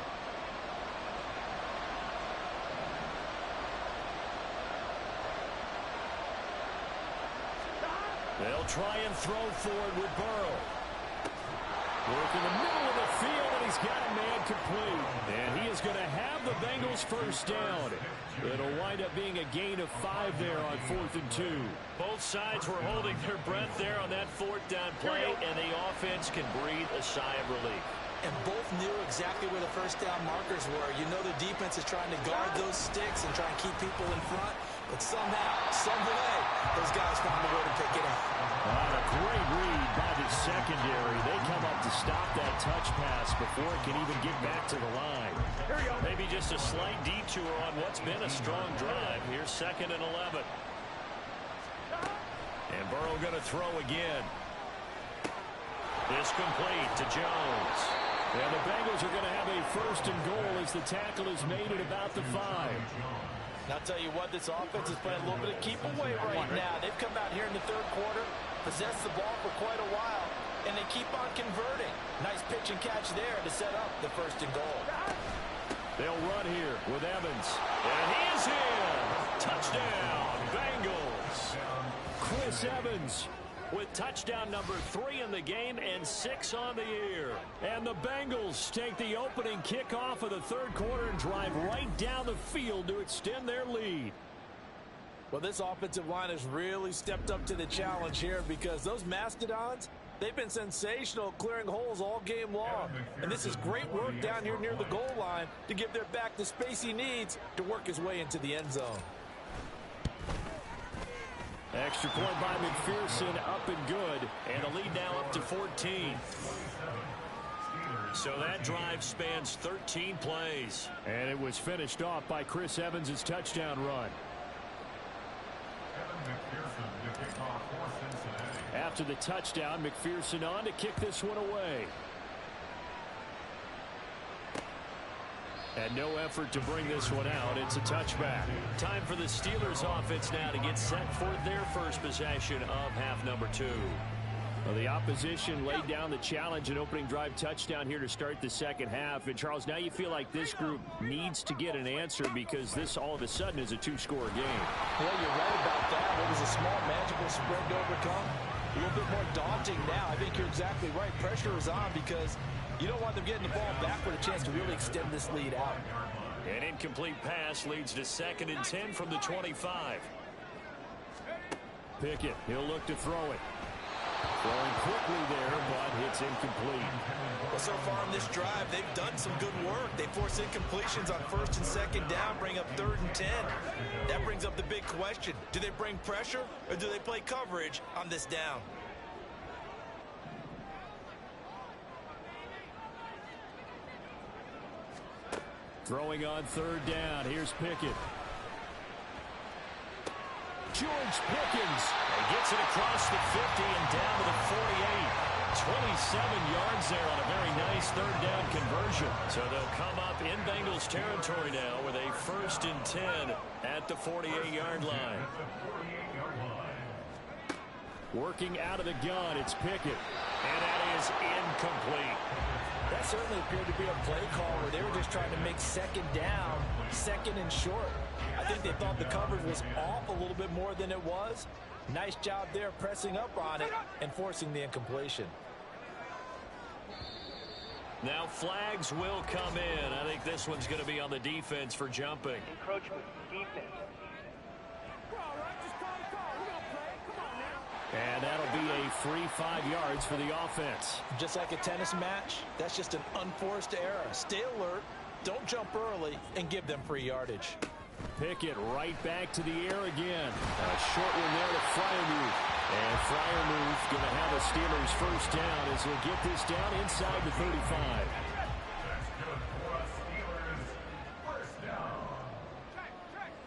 They'll try and throw forward with Burrow. Work in the middle of the field, and he's got a man complete. And he is going to have the Bengals first down. It'll wind up being a gain of 5 there on 4th and 2. Both sides were holding their breath there on that 4th down play, and the offense can breathe a sigh of relief. And both knew exactly where the first down markers were. You know the defense is trying to guard those sticks and try and keep people in front. But somehow, some way, those guys found a way to pick it up. A great read by the secondary. They come up to stop that touch pass before it can even get back to the line. Here we go. Maybe just a slight detour on what's been a strong drive. Here's 2nd and 11. And Burrow going to throw again. This complete to Jones. And the Bengals are going to have a 1st and goal as the tackle is made at about the 5. And I'll tell you what, this offense is playing a little bit of keep away right now. They've come out here in the 3rd quarter, possessed the ball for quite a while, and they keep on converting. Nice pitch and catch there to set up the 1st and goal. They'll run here with Evans. And he is in. Touchdown, Bengals. Chris Evans with touchdown number 3 in the game and 6 on the year. And the Bengals take the opening kickoff of the 3rd quarter and drive right down the field to extend their lead. Well, this offensive line has really stepped up to the challenge here because those Mastodons, they've been sensational clearing holes all game long. And this is great work down here near the goal line to give their back the space he needs to work his way into the end zone. Extra point by McPherson, up and good. And a lead now up to 14. So that drive spans 13 plays. And it was finished off by Chris Evans' touchdown run. After the touchdown, McPherson on to kick this one away. And no effort to bring this one out. It's a touchback. Time for the Steelers offense now to get set for their first possession of half number 2. Well, the opposition laid down the challenge and opening drive touchdown here to start the 2nd half. And, Charles, now you feel like this group needs to get an answer because this all of a sudden is a 2-score game. Well, you're right about that. It was a small, manageable spread to overcome. A little bit more daunting now. I think you're exactly right. Pressure is on because you don't want them getting the ball back with a chance to really extend this lead out. An incomplete pass leads to 2nd and 10 from the 25. Pickett, he'll look to throw it. Throwing quickly there, but it's incomplete. Well, so far in this drive, they've done some good work. They force incompletions on 1st and 2nd down, bring up 3rd and 10. That brings up the big question. Do they bring pressure or do they play coverage on this down? Throwing on 3rd down. Here's Pickett. George Pickens. He gets it across the 50 and down to the 48. 27 yards there on a very nice 3rd down conversion. So they'll come up in Bengals territory now with a 1st and 10 at the 48-yard line. Working out of the gun, it's Pickett. And that is incomplete. That certainly appeared to be a play call where they were just trying to make 2nd down, 2nd and short. I think they thought the coverage was off a little bit more than it was. Nice job there pressing up on it and forcing the incompletion. Now flags will come in. I think this one's going to be on the defense for jumping. Encroachment, defense. And that'll be a free 5 yards for the offense. Just like a tennis match, that's just an unforced error. Stay alert, don't jump early, and give them free yardage. Pickett right back to the air again. A short one there to Freiermuth. And Freiermuth going to have a Steelers first down as he'll get this down inside the 35. That's good for us, Steelers. First down.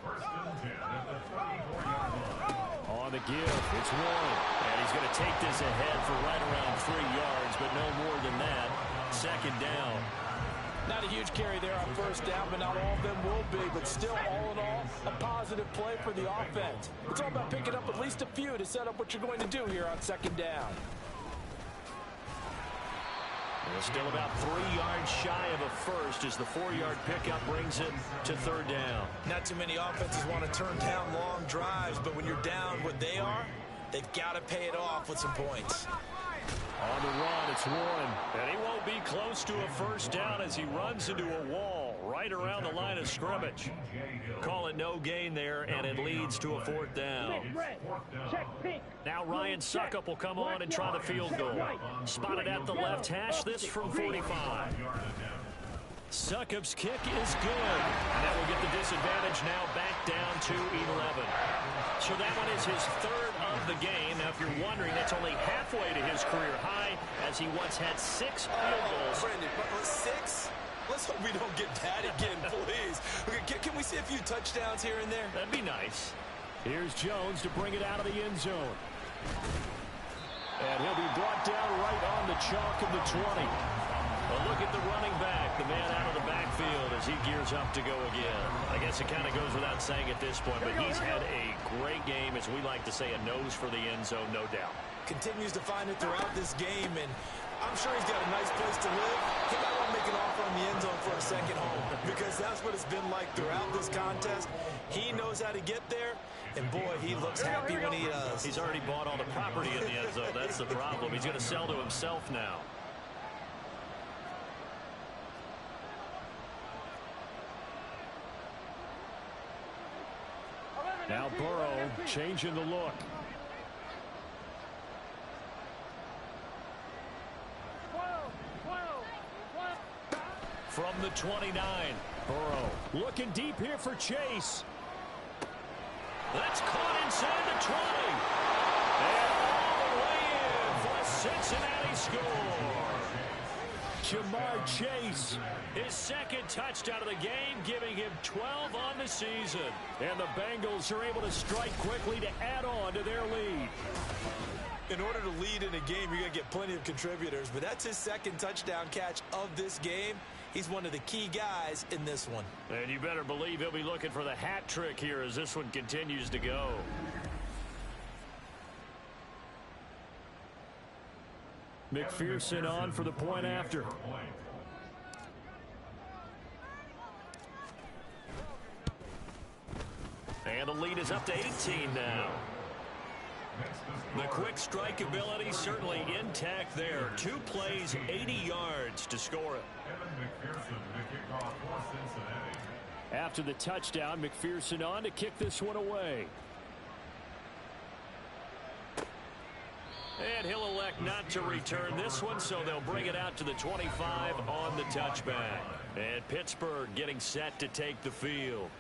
1st and 10 at the 24-yard line. On the give, it's Warren. And he's going to take this ahead for right around 3 yards, but no more than that. 2nd down. Not a huge carry there on 1st down, but not all of them will be. But still, all in all, a positive play for the offense. It's all about picking up at least a few to set up what you're going to do here on 2nd down. They're still about 3 yards shy of a first as the 4-yard pickup brings it to 3rd down. Not too many offenses want to turn down long drives, but when you're down what they are, They've got to pay it off with some points. On the run, it's Warren. And he won't be close to a first down as he runs into a wall right around the line of scrimmage. Call it no gain there, and it leads to a 4th down. Now Ryan Suckup will come on and try the field goal. Spotted at the left hash, this from 45. Succup's kick is good. And that will get the disadvantage now back down to 11. So that one is his 3rd of the game. Now, if you're wondering, that's only halfway to his career high, as he once had 6 field goals. Brandon, but 6? Let's hope we don't get that again, please. Okay, can we see a few touchdowns here and there? That'd be nice. Here's Jones to bring it out of the end zone. And he'll be brought down right on the chalk of the 20. A look at the running back, the man out of the backfield as he gears up to go again. I guess it kind of goes without saying at this point, but he's had a great game, as we like to say, a nose for the end zone, no doubt. Continues to find it throughout this game, and I'm sure he's got a nice place to live. He might want to make an offer on the end zone for a second home, because that's what it's been like throughout this contest. He knows how to get there, and boy, he looks happy when he does. He's already bought all the property in the end zone. That's the problem. He's going to sell to himself now. Now Burrow changing the look. From the 29, Burrow looking deep here for Chase. That's caught inside the 20. And all the way in for a Cincinnati score. Jamar Chase, his 2nd touchdown of the game, giving him 12 on the season. And the Bengals are able to strike quickly to add on to their lead. In order to lead in a game, you're going to get plenty of contributors, but that's his 2nd touchdown catch of this game. He's one of the key guys in this one. And you better believe he'll be looking for the hat trick here as this one continues to go. McPherson on for the point after. And the lead is up to 18 now. The quick strike ability certainly intact there. 2 plays, 80 yards to score it. After the touchdown, McPherson on to kick this one away. And he'll elect not to return this one, so they'll bring it out to the 25 on the touchback. And Pittsburgh getting set to take the field.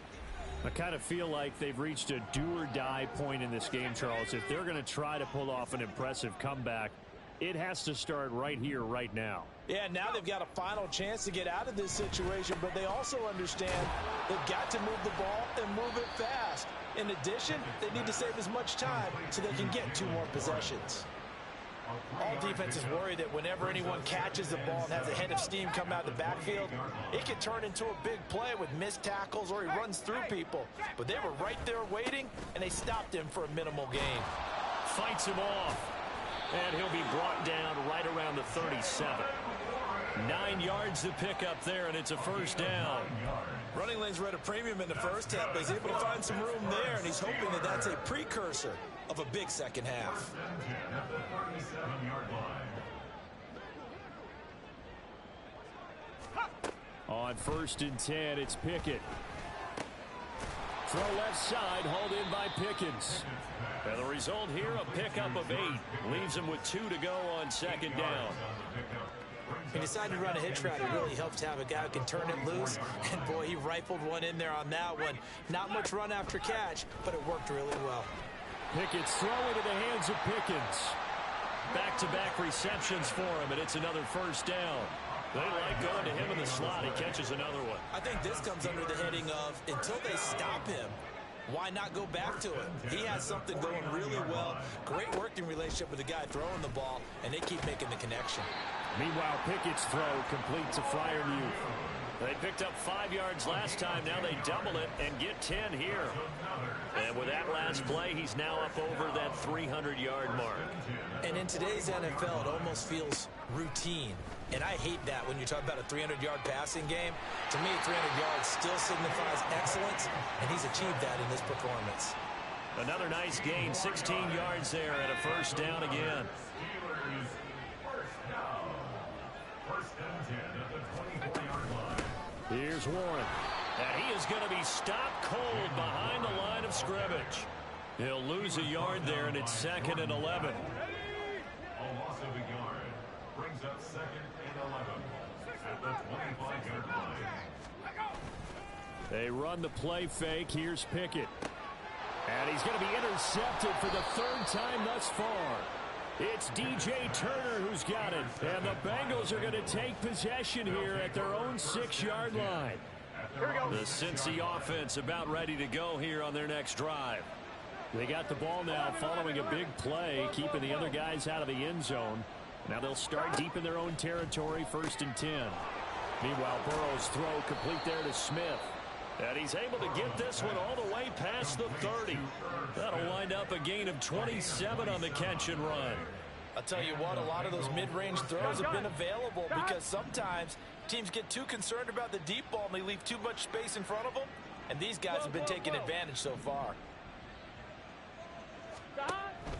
I kind of feel like they've reached a do-or-die point in this game, Charles. If they're going to try to pull off an impressive comeback, it has to start right here, right now. Yeah, now they've got a final chance to get out of this situation, but they also understand they've got to move the ball and move it fast. In addition, they need to save as much time so they can get 2 more possessions. All defenses worry that whenever anyone catches the ball and has a head of steam come out of the backfield, it can turn into a big play with missed tackles or he runs through people. But they were right there waiting, and they stopped him for a minimal gain. Fights him off. And he'll be brought down right around the 37. 9 yards to pick up there, and it's a first down. Running lanes were at a premium in the first half, but he's able to find some room there, and he's hoping that that's a precursor of a big second half. On 1st and 10, it's Pickett. Throw left side, hauled in by Pickens. And the result here, a pickup of 8. Leaves him with 2 to go on 2nd down. He decided to run a hitch route. It really helps to have a guy who can turn it loose. And, boy, he rifled one in there on that one. Not much run after catch, but it worked really well. Pickett's throw into the hands of Pickens. Back-to-back receptions for him, and it's another first down. They like going to him in the slot. He catches another one. I think this comes under the heading of, until they stop him, why not go back to it? He has something going really well. Great working relationship with the guy throwing the ball, and they keep making the connection. Meanwhile, Pickett's throw complete to Freiermuth. They picked up 5 yards last time. Now they double it and get 10 here. And with that last play, he's now up over that 300-yard mark. And in today's NFL, it almost feels routine. And I hate that when you talk about a 300-yard passing game. To me, 300 yards still signifies excellence, and he's achieved that in this performance. Another nice gain, 16 yards there and a first down again. Steelers first down. First and 10 at the 24-yard line. Here's Warren. And he is going to be stopped cold behind the line of scrimmage. He'll lose a yard there, and it's 2nd and 11. A loss of a yard brings up 2nd and 11 at the 25-yard line. They run the play fake. Here's Pickett. And he's going to be intercepted for the 3rd time thus far. It's DJ Turner who's got it. And the Bengals are going to take possession here at their own 6-yard line. Here we go. The Cincy offense about ready to go here on their next drive. They got the ball now following a big play, keeping the other guys out of the end zone. Now they'll start deep in their own territory, 1st and 10. Meanwhile, Burrow's throw complete there to Smith. And he's able to get this one all the way past the 30. That'll wind up a gain of 27 on the catch and run. I'll tell you what, a lot of those mid-range throws have been available because sometimes teams get too concerned about the deep ball and they leave too much space in front of them. And these guys have been taking advantage so far.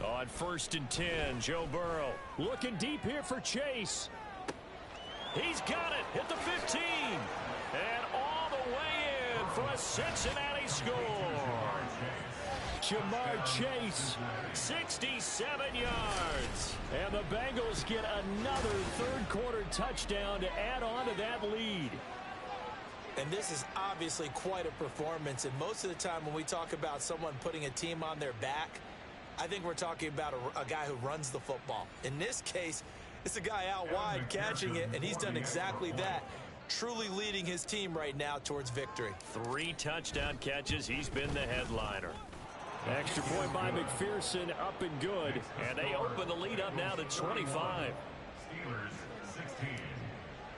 On 1st and 10, Joe Burrow looking deep here for Chase. He's got it, hit the 15. And all the way in for a Cincinnati score. Jamar Chase, 67 yards. And the Bengals get another 3rd quarter touchdown to add on to that lead. And this is obviously quite a performance. And most of the time when we talk about someone putting a team on their back, I think we're talking about a guy who runs the football. In this case, it's a guy out wide catching it, and he's done exactly that, truly leading his team right now towards victory. 3 touchdown catches. He's been the headliner. Extra point by McPherson, up and good. And they open the lead up now to 25. Steelers 16.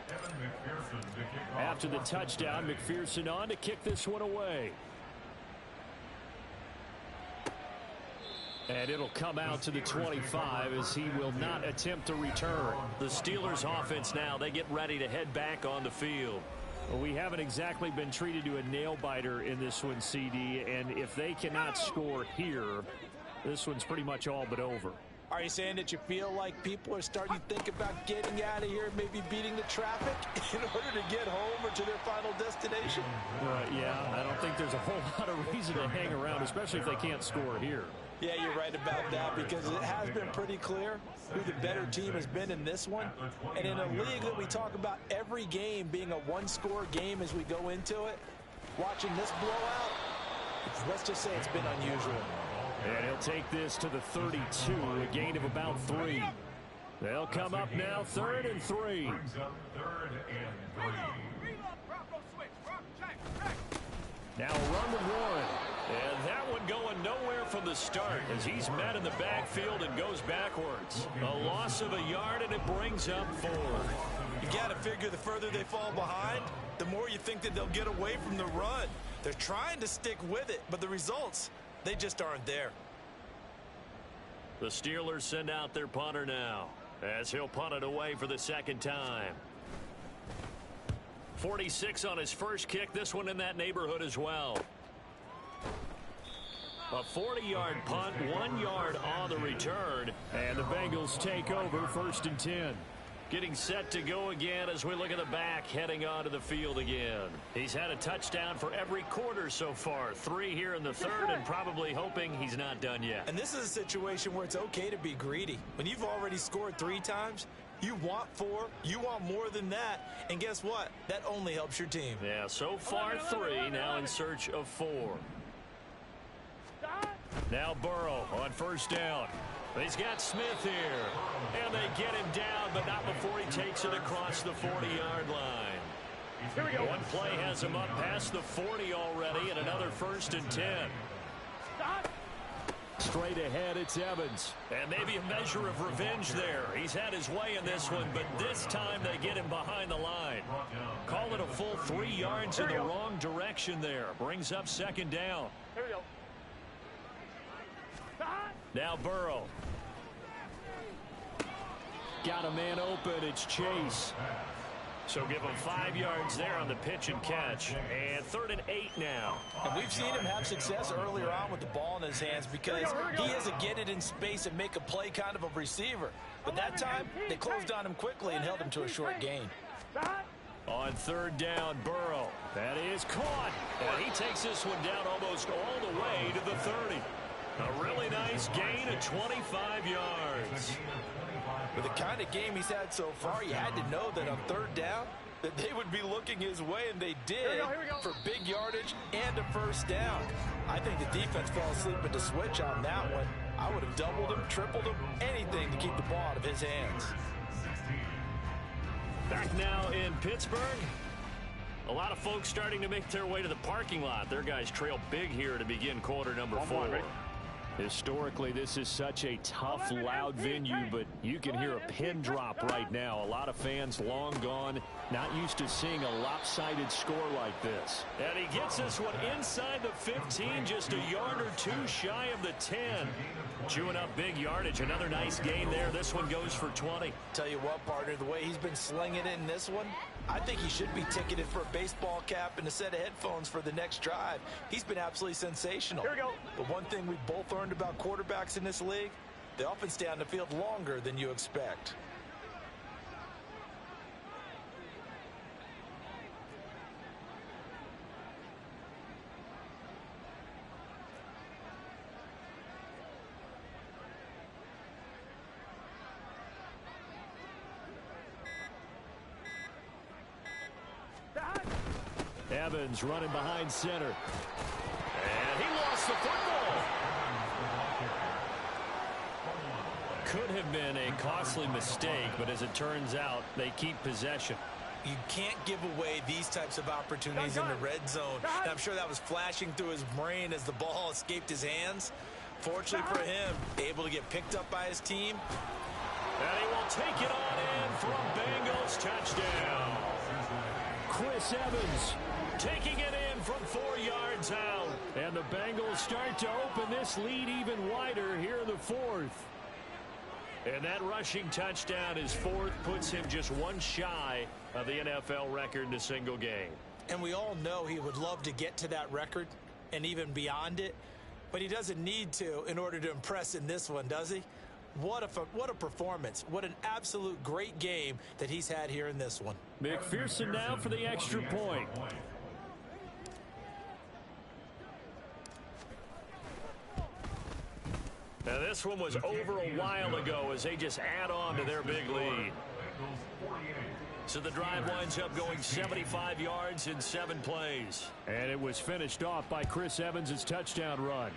Evan McPherson to kick off. After the touchdown, McPherson on to kick this one away. And it'll come out to the 25 as he will not attempt to return. The Steelers offense now, they get ready to head back on the field. Well, we haven't exactly been treated to a nail-biter in this one, CD, and if they cannot score here, this one's pretty much all but over. Are you saying that you feel like people are starting to think about getting out of here, maybe beating the traffic in order to get home or to their final destination? Yeah, I don't think there's a whole lot of reason to hang around, especially if they can't score here. Yeah, you're right about that because it has been pretty clear who the better team has been in this one. And in a league that we talk about every game being a one-score game as we go into it, watching this blowout, let's just say it's been unusual. And he'll take this to the 32, a gain of about 3. They'll come up now, 3rd and 3. Brings up 3rd and 3. Now a run with Warren. And that one going nowhere from the start as he's met in the backfield and goes backwards. A loss of a yard, and it brings up 4. You got to figure the further they fall behind, the more you think that they'll get away from the run. They're trying to stick with it, but the results, they just aren't there. The Steelers send out their punter now as he'll punt it away for the 2nd time. 46 on his first kick, this one in that neighborhood as well. A 40-yard punt, 1 yard on the return, and the Bengals take over 1st and 10. Getting set to go again as we look at the back, heading onto the field again. He's had a touchdown for every quarter so far, 3 here in the 3rd, and probably hoping he's not done yet. And this is a situation where it's okay to be greedy. When you've already scored 3 times, you want 4, you want more than that, and guess what? That only helps your team. Yeah, so far 3, now in search of 4. Now Burrow on 1st down. He's got Smith here. And they get him down, but not before he takes it across the 40-yard line. Here we go. One play has him up past the 40 already, and another 1st and 10. Straight ahead, it's Evans. And maybe a measure of revenge there. He's had his way in this one, but this time they get him behind the line. Call it a full 3 yards in the wrong direction there. Brings up 2nd down. Here we go. Now Burrow. Got a man open. It's Chase. So give him 5 yards there on the pitch and catch. And 3rd and 8 now. And we've seen him have success earlier on with the ball in his hands because he has to get it in space and make a play kind of a receiver. But that time, they closed on him quickly and held him to a short gain. On 3rd down, Burrow. That is caught. And he takes this one down almost all the way to the 30. A really nice gain of 25 yards. With the kind of game he's had so far, you had to know that on 3rd down, that they would be looking his way, and they did for big yardage and a 1st down. I think the defense fell asleep at the switch on that one. I would have doubled him, tripled him, anything to keep the ball out of his hands. Back now in Pittsburgh. A lot of folks starting to make their way to the parking lot. Their guys trail big here to begin quarter number 4. Historically, this is such a tough, loud venue, but you can hear a pin drop right now. A lot of fans long gone, not used to seeing a lopsided score like this. And he gets this one inside the 15, just a yard or 2 shy of the 10. Chewing up big yardage. Another nice gain there. This one goes for 20. Tell you what, partner, the way he's been slinging it in this one, I think he should be ticketed for a baseball cap and a set of headphones for the next drive. He's been absolutely sensational. Here we go. But one thing we've both learned about quarterbacks in this league, they often stay on the field longer than you expect. Evans running behind center. And he lost the football. Could have been a costly mistake, but as it turns out, they keep possession. You can't give away these types of opportunities in the red zone. And I'm sure that was flashing through his brain as the ball escaped his hands. Fortunately for him, able to get picked up by his team. And he will take it on in for a Bengals touchdown. Chris Evans taking it in from 4 yards out. And the Bengals start to open this lead even wider here in the 4th. And that rushing touchdown, his 4th, puts him just 1 shy of the NFL record in a single game. And we all know he would love to get to that record and even beyond it. But he doesn't need to in order to impress in this one, does he? What a performance. What an absolute great game that he's had here in this one. McPherson now for the extra point. Now this one was over a while ago as they just add on to their big lead. So the drive winds up going 75 yards in 7 plays. And it was finished off by Chris Evans' touchdown run.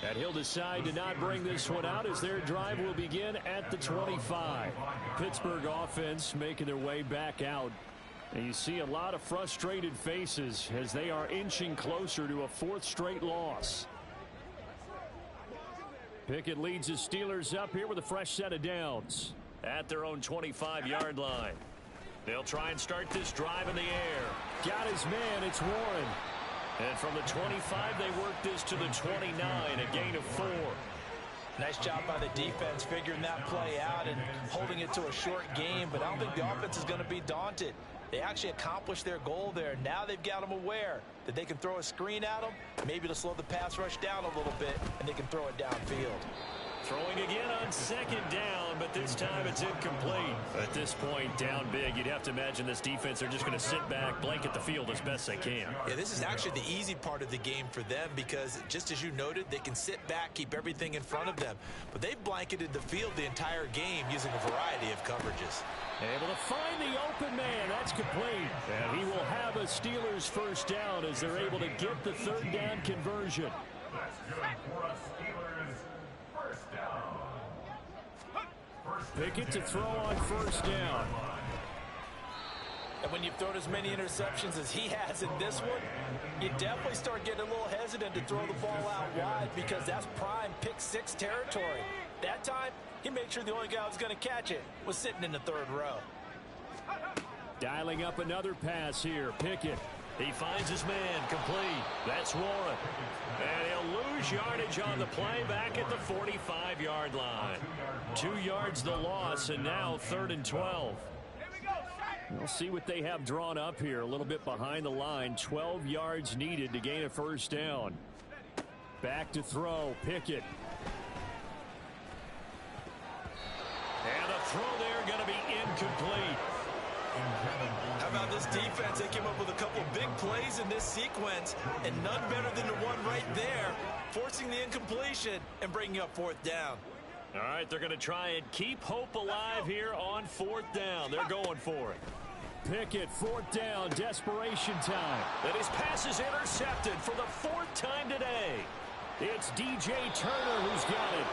And he'll decide to not bring this one out as their drive will begin at the 25. Pittsburgh offense making their way back out. And you see a lot of frustrated faces as they are inching closer to a 4th straight loss. Pickett leads his Steelers up here with a fresh set of downs at their own 25-yard line. They'll try and start this drive in the air. Got his man, it's Warren. And from the 25, they work this to the 29, a gain of 4. Nice job by the defense figuring that play out and holding it to a short game, but I don't think the offense is going to be daunted. They actually accomplished their goal there. Now they've got them aware that they can throw a screen at them, maybe to slow the pass rush down a little bit, and they can throw it downfield. Throwing again on 2nd down, but this time it's incomplete. At this point, down big, you'd have to imagine this defense, they're just going to sit back, blanket the field as best they can. Yeah, this is actually the easy part of the game for them because, just as you noted, they can sit back, keep everything in front of them. But they've blanketed the field the entire game using a variety of coverages. Able to find the open man. That's complete. And he will have a Steelers 1st down as they're able to get the 3rd down conversion. That's good for a Steelers 1st down. Pickett to throw on 1st down. And when you've thrown as many interceptions as he has in this one, you definitely start getting a little hesitant to throw the ball out wide because that's prime pick-6 territory. That time, he made sure the only guy who was going to catch it was sitting in the 3rd row. Dialing up another pass here. Pickett He finds his man, complete. That's Warren. And he'll lose yardage on the play back at the 45-yard line. 2 yards the loss, and now 3rd and 12. We'll see what they have drawn up here. A little bit behind the line. 12 yards needed to gain a first down. Back to throw. Pickett. And the throw there going to be incomplete. How about this defense? They came up with a couple of big plays in this sequence, and none better than the one right there, forcing the incompletion and bringing up 4th down. All right, they're going to try and keep hope alive here on 4th down. They're going for it. Pickett, 4th down, desperation time. And his pass is intercepted for the 4th time today. It's DJ Turner who's got it.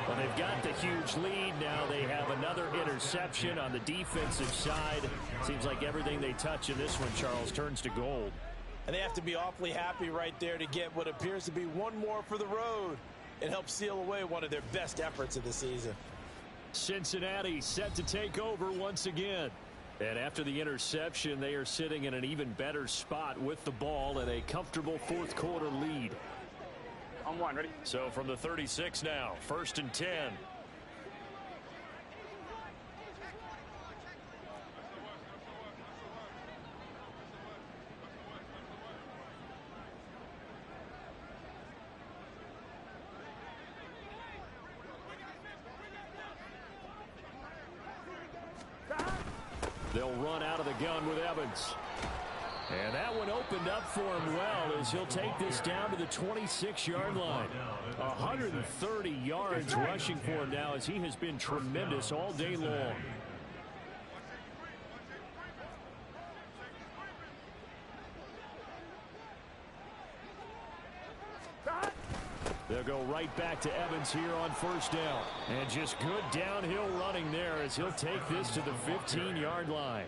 Well, they've got the huge lead. Now they have another interception on the defensive side. Seems like everything they touch in this one, Charles, turns to gold. And they have to be awfully happy right there to get what appears to be one more for the road. It helps seal away one of their best efforts of the season. Cincinnati set to take over once again. And after the interception, they are sitting in an even better spot with the ball and a comfortable 4th quarter lead. On 1, ready? So from the 36 now, 1st and 10. They'll run out of the gun with Evans. And that one opened up for him well as he'll take this down to the 26-yard line. 130 yards rushing for him now as he has been tremendous all day long. They'll go right back to Evans here on 1st down. And just good downhill running there as he'll take this to the 15-yard line.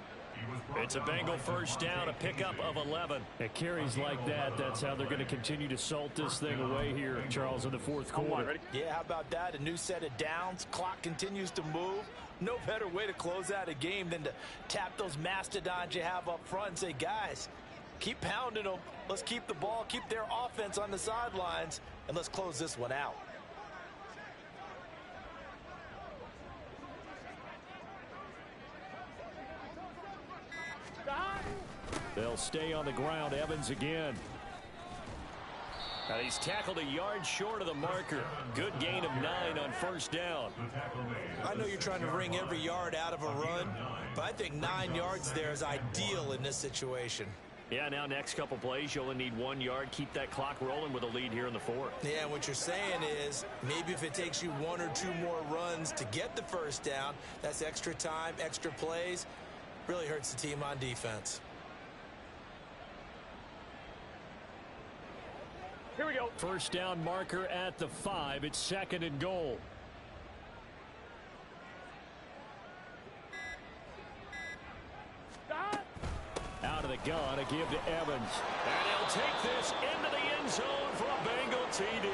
It's a Bengal 1st down, a pickup of 11. It carries like that. That's how they're going to continue to salt this thing away here, Charles, in the 4th quarter. Yeah, how about that? A new set of downs. Clock continues to move. No better way to close out a game than to tap those mastodons you have up front and say, guys, keep pounding them. Let's keep the ball, keep their offense on the sidelines, and let's close this one out. They'll stay on the ground. Evans again. And he's tackled a yard short of the marker. Good gain of 9 on 1st down. I know you're trying to wring every yard out of a run, but I think 9 yards there is ideal in this situation. Yeah, now next couple plays, you only need 1 yard. Keep that clock rolling with a lead here in the 4th. Yeah, and what you're saying is maybe if it takes you 1 or 2 more runs to get the 1st down, that's extra time, extra plays. Really hurts the team on defense. Here we go. 1st down marker at the 5. It's 2nd and goal. Out of the gun, a give to Evans. And he'll take this into the end zone for a Bengal TD.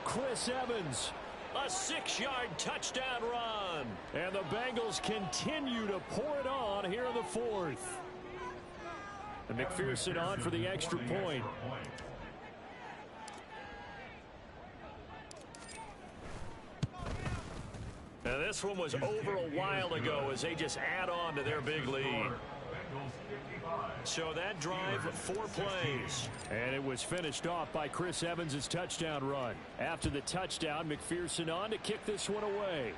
Chris Evans. A 6-yard touchdown run. And the Bengals continue to pour it on here in the 4th. And McPherson on for the extra point. Now this one was over a while ago as they just add on to their big lead. So that drive, 4 plays. And it was finished off by Chris Evans' touchdown run. After the touchdown, McPherson on to kick this one away.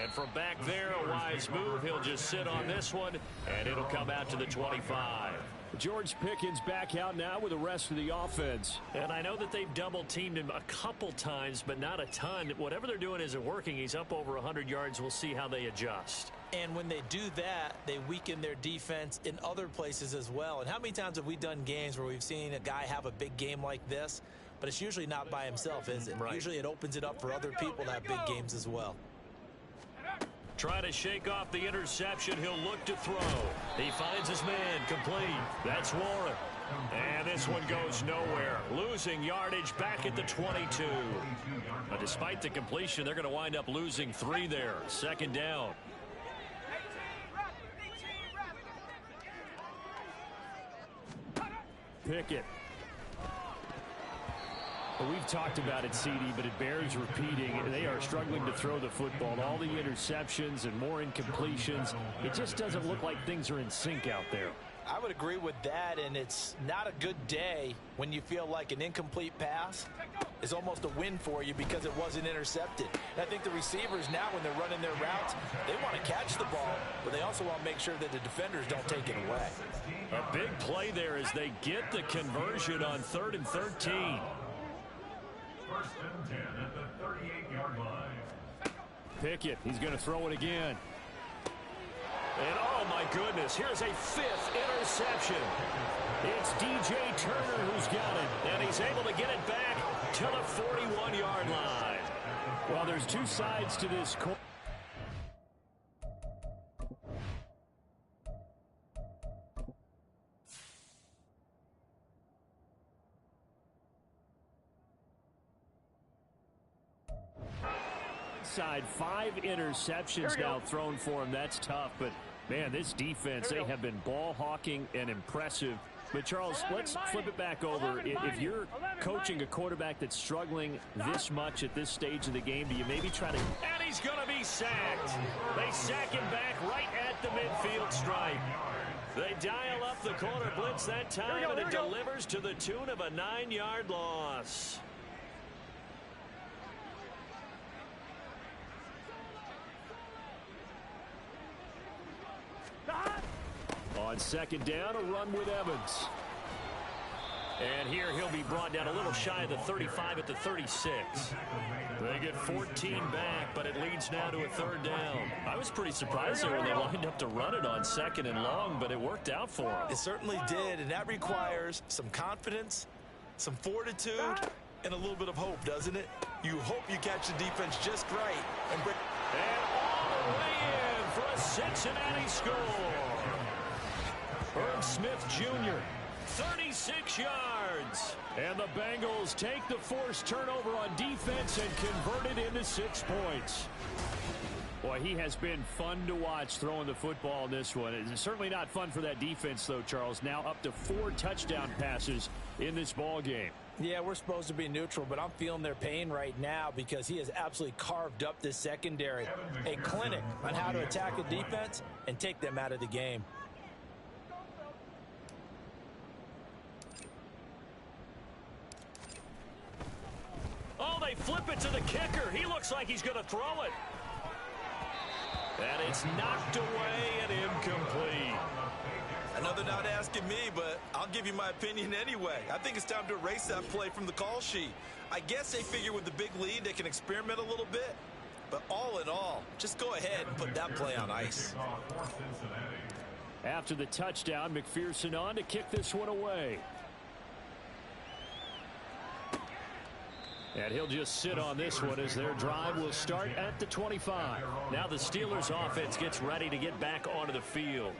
And from back there, a wise move. He'll just sit on this one, and it'll come out to the 25. George Pickens back out now with the rest of the offense. And I know that they've double-teamed him a couple times, but not a ton. Whatever they're doing isn't working. He's up over 100 yards. We'll see how they adjust. And when they do that, they weaken their defense in other places as well. And how many times have we done games where we've seen a guy have a big game like this, but it's usually not by himself, is it? Right. Usually it opens it up for other people to have big games as well. Try to shake off the interception. He'll look to throw. He finds his man, complete. That's Warren. And this one goes nowhere. Losing yardage back at the 22. But despite the completion, they're going to wind up losing 3 there. 2nd down. Pickett. Well, we've talked about it, CD, but it bears repeating. They are struggling to throw the football. All the interceptions and more incompletions. It just doesn't look like things are in sync out there. I would agree with that, and it's not a good day when you feel like an incomplete pass is almost a win for you because it wasn't intercepted. And I think the receivers now, when they're running their routes, they want to catch the ball, but they also want to make sure that the defenders don't take it away. A big play there as they get the conversion on 3rd and 13. 1st and 10 at the 38-yard line. Pickett, he's going to throw it again. And oh my goodness, here's a 5th interception. It's DJ Turner who's got it, and he's able to get it back to the 41-yard line. Well, there's two sides to this coin. Side, 5 interceptions now thrown for him. That's tough, but man, this defense, they have been ball hawking and impressive. But Charles, let's flip it back over. If you're coaching a quarterback that's struggling this much at this stage of the game, do you maybe try to... And he's going to be sacked. They sack him back right at the midfield stripe. They dial up the corner blitz that time, and it delivers to the tune of a 9-yard loss. On 2nd down, a run with Evans. And here he'll be brought down a little shy of the 35 at the 36. They get 14 back, but it leads now to a 3rd down. I was pretty surprised there when they lined up to run it on 2nd and long, but it worked out for them. It certainly did, and that requires some confidence, some fortitude, and a little bit of hope, doesn't it? You hope you catch the defense just right. And all the way in for a Cincinnati score. Herb Smith Jr., 36 yards. And the Bengals take the forced turnover on defense and convert it into 6 points. Boy, he has been fun to watch throwing the football in this one. It's certainly not fun for that defense, though, Charles. Now up to 4 touchdown passes in this ball game. Yeah, we're supposed to be neutral, but I'm feeling their pain right now because he has absolutely carved up this secondary. A clinic on how to attack a defense and take them out of the game. Oh, they flip it to the kicker. He looks like he's going to throw it. And it's knocked away and incomplete. I know they're not asking me, but I'll give you my opinion anyway. I think it's time to erase that play from the call sheet. I guess they figure with the big lead they can experiment a little bit. But all in all, just go ahead and put that play on ice. After the touchdown, McPherson on to kick this one away. And he'll just sit on this one as their drive will start at the 25. Now the Steelers offense gets ready to get back onto the field.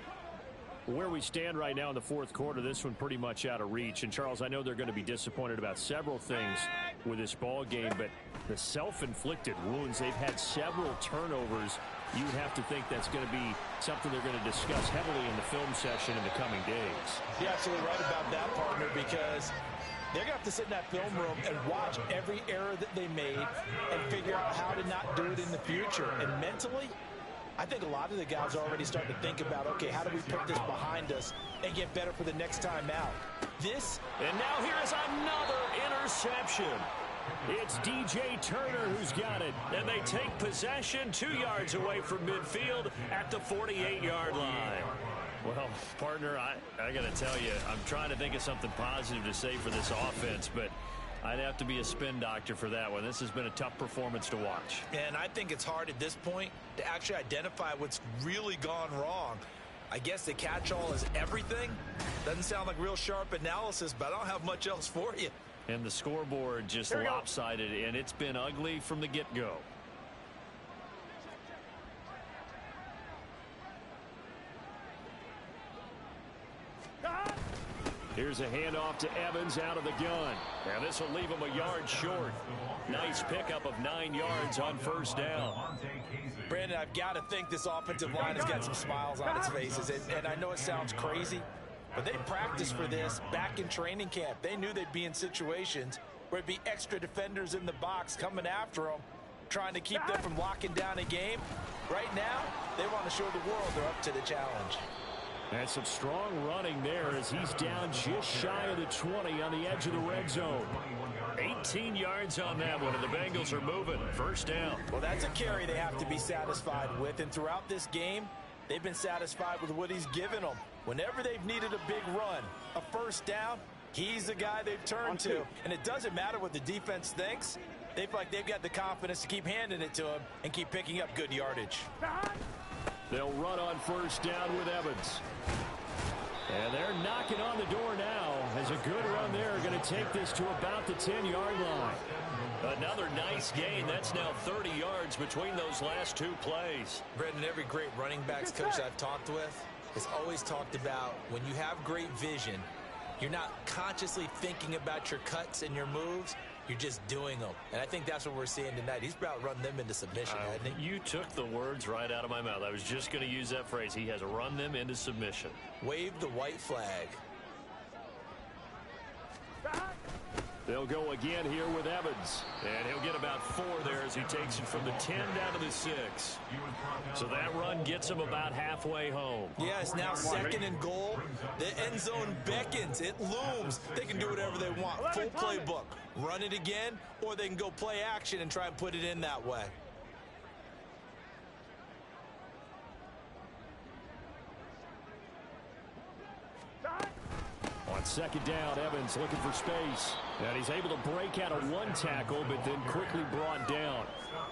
Where we stand right now in the 4th quarter, this one pretty much out of reach. And Charles, I know they're going to be disappointed about several things with this ball game, but the self-inflicted wounds, they've had several turnovers. You would have to think that's going to be something they're going to discuss heavily in the film session in the coming days. You're absolutely right about that, partner, because they're going to have to sit in that film room and watch every error that they made and figure out how to not do it in the future. And mentally, I think a lot of the guys are already starting to think about, okay, how do we put this behind us and get better for the next time out? And now here is another interception. It's DJ Turner who's got it, and they take possession 2 yards away from midfield at the 48-yard line. Well, partner, I got to tell you, I'm trying to think of something positive to say for this offense, but I'd have to be a spin doctor for that one. This has been a tough performance to watch. And I think it's hard at this point to actually identify what's really gone wrong. I guess the catch-all is everything. Doesn't sound like real sharp analysis, but I don't have much else for you. And the scoreboard just lopsided, and it's been ugly from the get-go. Here's a handoff to Evans out of the gun. And this will leave him a yard short. Nice pickup of 9 yards on 1st down. Brandon, I've got to think this offensive line has got some smiles on its faces. And I know it sounds crazy, But they practiced for this back in training camp. They knew they'd be in situations where it'd be extra defenders in the box coming after them, trying to keep them from locking down a game. Right now, they want to show the world they're up to the challenge. And some strong running there as he's down just shy of the 20 on the edge of the red zone. 18 yards on that one, and the Bengals are moving. First down. Well, that's a carry they have to be satisfied with, and throughout this game, they've been satisfied with what he's given them. Whenever they've needed a big run, a first down, he's the guy they've turned to. And it doesn't matter what the defense thinks. They feel like they've got the confidence to keep handing it to him and keep picking up good yardage. They'll run on first down with Evans. And they're knocking on the door now as a good run there. Going to take this to about the 10-yard line. Another nice gain. That's now 30 yards between those last two plays. Brendan, every great running backs coach I've talked with has always talked about when you have great vision, you're not consciously thinking about your cuts and your moves. You're just doing them. And I think that's what we're seeing tonight. He's about run them into submission, hasn't he? You took the words right out of my mouth. I was just going to use that phrase. He has run them into submission. Wave the white flag. They'll go again here with Evans. And he'll get about 4 there as he takes it from the 10 down to the 6. So that run gets him about halfway home. Yeah, it's now 2nd and goal. The end zone beckons. It looms. They can do whatever they want. Full playbook. Run it again, or they can go play action and try and put it in that way. On second down, Evans looking for space. And he's able to break out of one tackle, but then quickly brought down.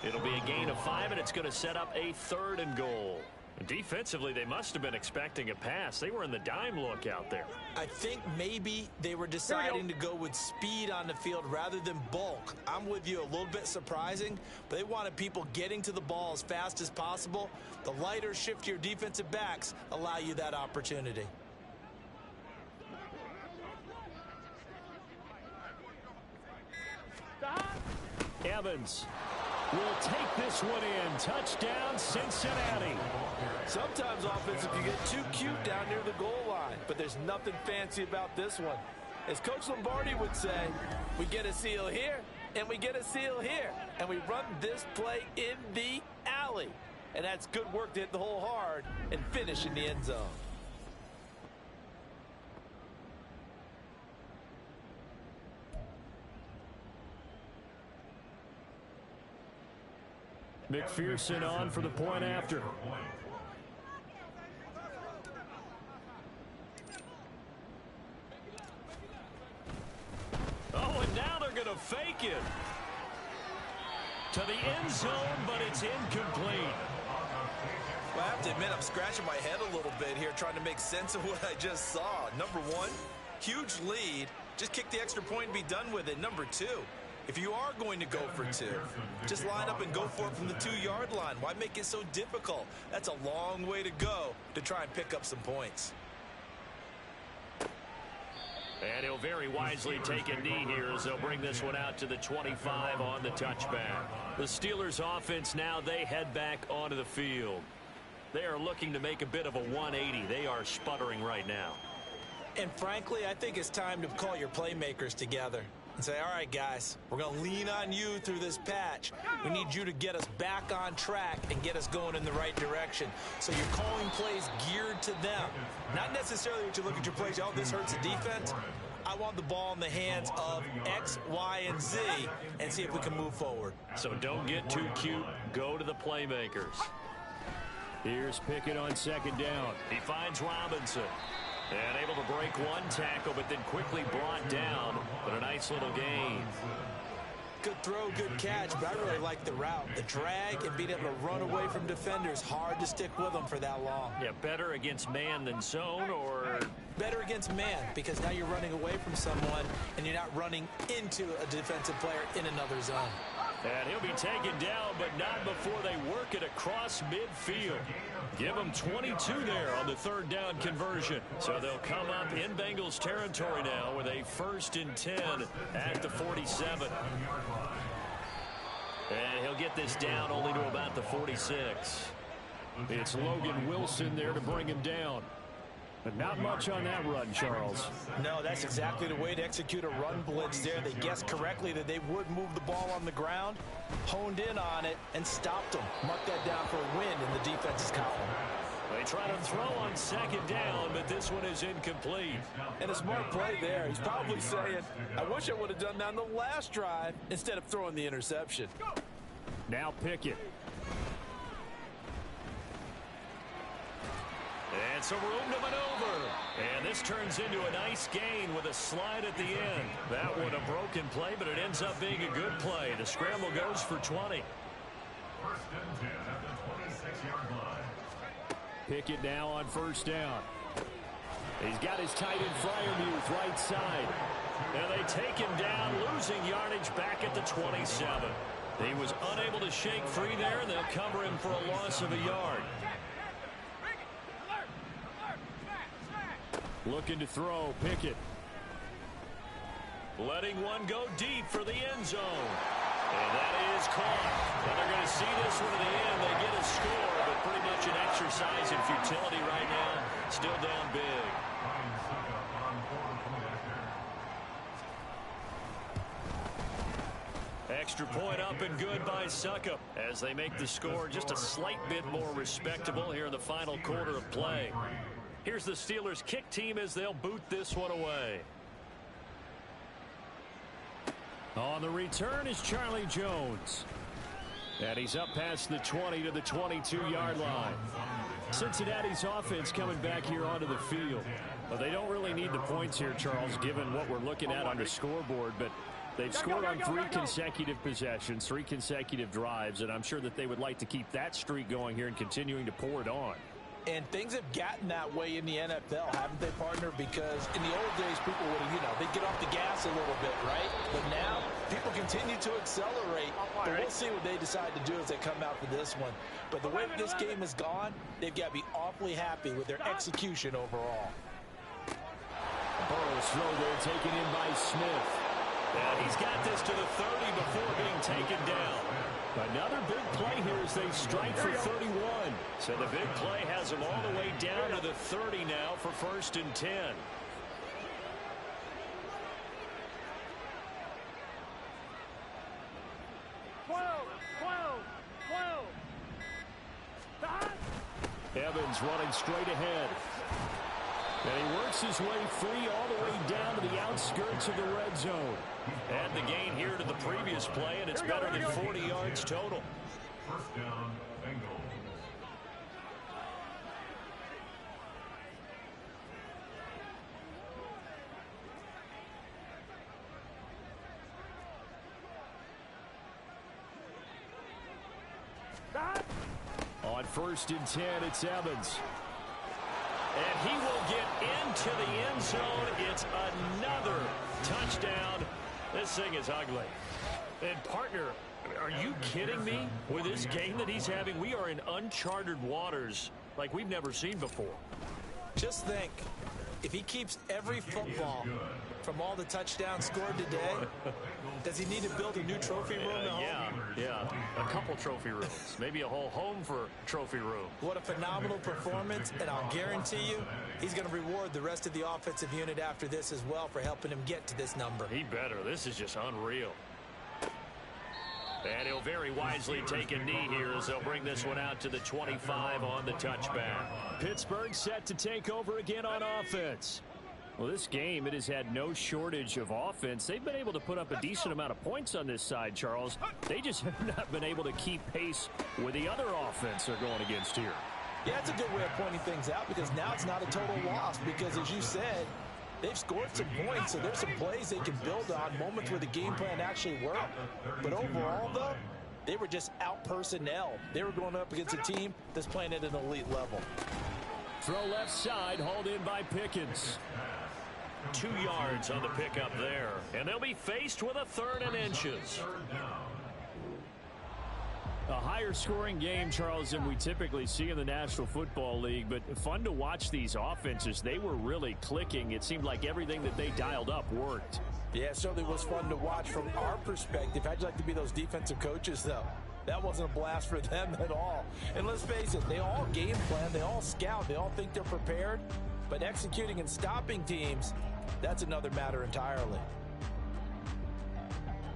It'll be a gain of 5, and it's going to set up a 3rd and goal. Defensively, they must have been expecting a pass. They were in the dime look out there. I think maybe they were deciding to go with speed on the field rather than bulk. I'm with you, a little bit surprising, but they wanted people getting to the ball as fast as possible. The lighter, shiftier defensive backs allow you that opportunity. Evans will take this one in. Touchdown, Cincinnati. Sometimes offense, if you get too cute down near the goal line, but there's nothing fancy about this one. As Coach Lombardi would say, we get a seal here, and we get a seal here, and we run this play in the alley. And that's good work to hit the hole hard and finish in the end zone. McPherson on for the point after. Oh, and now they're going to fake it to the end zone, but it's incomplete. Well, I have to admit, I'm scratching my head a little bit here trying to make sense of what I just saw. Number one, huge lead. Just kick the extra point and be done with it. Number two, if you are going to go for 2, just line up and go for it from the 2-yard line. Why make it so difficult? That's a long way to go to try and pick up some points. And he'll very wisely take a knee here as they'll bring this one out to the 25 on the touchback. The Steelers offense now, they head back onto the field. They are looking to make a bit of a 180. They are sputtering right now. And frankly, I think it's time to call your playmakers together and say, all right, guys, we're going to lean on you through this patch. We need you to get us back on track and get us going in the right direction. So you're calling plays geared to them. Not necessarily what you look at your plays, oh, this hurts the defense. I want the ball in the hands of X, Y, and Z and see if we can move forward. So don't get too cute. Go to the playmakers. Here's Pickett on second down. He finds Robinson. And able to break one tackle, but then quickly brought down. But a nice little gain. Good throw, good catch, but I really like the route. The drag and being able to run away from defenders. Hard to stick with them for that long. Yeah, better against man than zone, or better against man, because now you're running away from someone and you're not running into a defensive player in another zone. And he'll be taken down, but not before they work it across midfield. Give them 22 there on the 3rd down conversion. So they'll come up in Bengals territory now with a 1st and 10 at the 47. And he'll get this down only to about the 46. It's Logan Wilson there to bring him down. But not much on that run, Charles. No, that's exactly the way to execute a run blitz there. They guessed correctly that they would move the ball on the ground, honed in on it, and stopped them. Mark that down for a win in the defense's column. They try to throw on second down, but this one is incomplete. And a smart play there. He's probably saying, I wish I would have done that on the last drive instead of throwing the interception. Now Pickett. And some room to maneuver. And this turns into a nice gain with a slide at the end. That one a broken play, but it ends up being a good play. The scramble goes for 20. First and 10 at the 26-yard line. Pickett now on first down. He's got his tight end Freiermuth right side. And they take him down, losing yardage back at the 27. He was unable to shake free there, and they'll cover him for a loss of a yard. Looking to throw, Pickett. Letting one go deep for the end zone. And that is caught. And they're going to see this one to the end. They get a score, but pretty much an exercise in futility right now. Still down big. Extra point up and good by Suckup as they make the score just a slight bit more respectable here in the final quarter of play. Here's the Steelers kick team as they'll boot this one away. On the return is Charlie Jones. And he's up past the 20 to the 22-yard line. Cincinnati's offense coming back here onto the field. Well, they don't really need the points here, Charles, given what we're looking at on the scoreboard, but they've scored on 3 consecutive possessions, 3 consecutive drives, and I'm sure that they would like to keep that streak going here and continuing to pour it on. And things have gotten that way in the NFL, haven't they, partner? Because in the old days, people would have, they'd get off the gas a little bit, right? But now, people continue to accelerate. But we'll see what they decide to do as they come out for this one. But the way that this game has gone, they've got to be awfully happy with their execution overall. Burrow's throw there taken in by Smith. And he's got this to the 30 before being taken down. Another big play here as they strike for 31. So the big play has them all the way down to the 30 now for first and 10. Evans running straight ahead. And he works his way free all the way down to the outskirts of the red zone. Add the gain here to the previous play, and it's better than 40 yards total. First down, Bengals. On first and 10, it's Evans. And he will get into the end zone. It's another touchdown. This thing is ugly. And, partner, are you kidding me? With this game that he's having, we are in uncharted waters like we've never seen before. Just think, if he keeps every football from all the touchdowns scored today, does he need to build a new trophy room at home? Yeah, a couple trophy rooms. Maybe a whole home for trophy room. What a phenomenal performance, and I'll guarantee you he's going to reward the rest of the offensive unit after this as well for helping him get to this number. He better. This is just unreal. And he'll very wisely take a knee here as they'll bring this one out to the 25 on the touchback. Pittsburgh set to take over again on offense. Well, this game, it has had no shortage of offense. They've been able to put up a decent amount of points on this side, Charles. They just have not been able to keep pace with the other offense they're going against here. Yeah, that's a good way of pointing things out because now it's not a total loss because, as you said, they've scored some points, so there's some plays they can build on, moments where the game plan actually worked. But overall, though, they were just out personnel. They were going up against a team that's playing at an elite level. Throw left side, hauled in by Pickens. 2 yards on the pickup there. And they'll be faced with a 3rd and inches. A higher scoring game, Charles, than we typically see in the National Football League, but fun to watch these offenses. They were really clicking. It seemed like everything that they dialed up worked. Yeah, it certainly was fun to watch from our perspective. How'd you like to be those defensive coaches, though? That wasn't a blast for them at all. And let's face it, they all game plan, they all scout, they all think they're prepared. But executing and stopping teams, that's another matter entirely.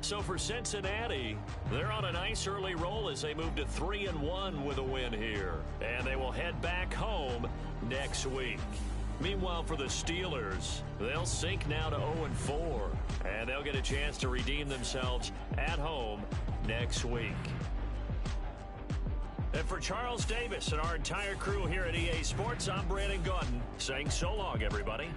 So for Cincinnati, they're on a nice early roll as they move to 3-1 with a win here. And they will head back home next week. Meanwhile, for the Steelers, they'll sink now to 0-4. And they'll get a chance to redeem themselves at home next week. And for Charles Davis and our entire crew here at EA Sports, I'm Brandon Gaudin saying so long, everybody.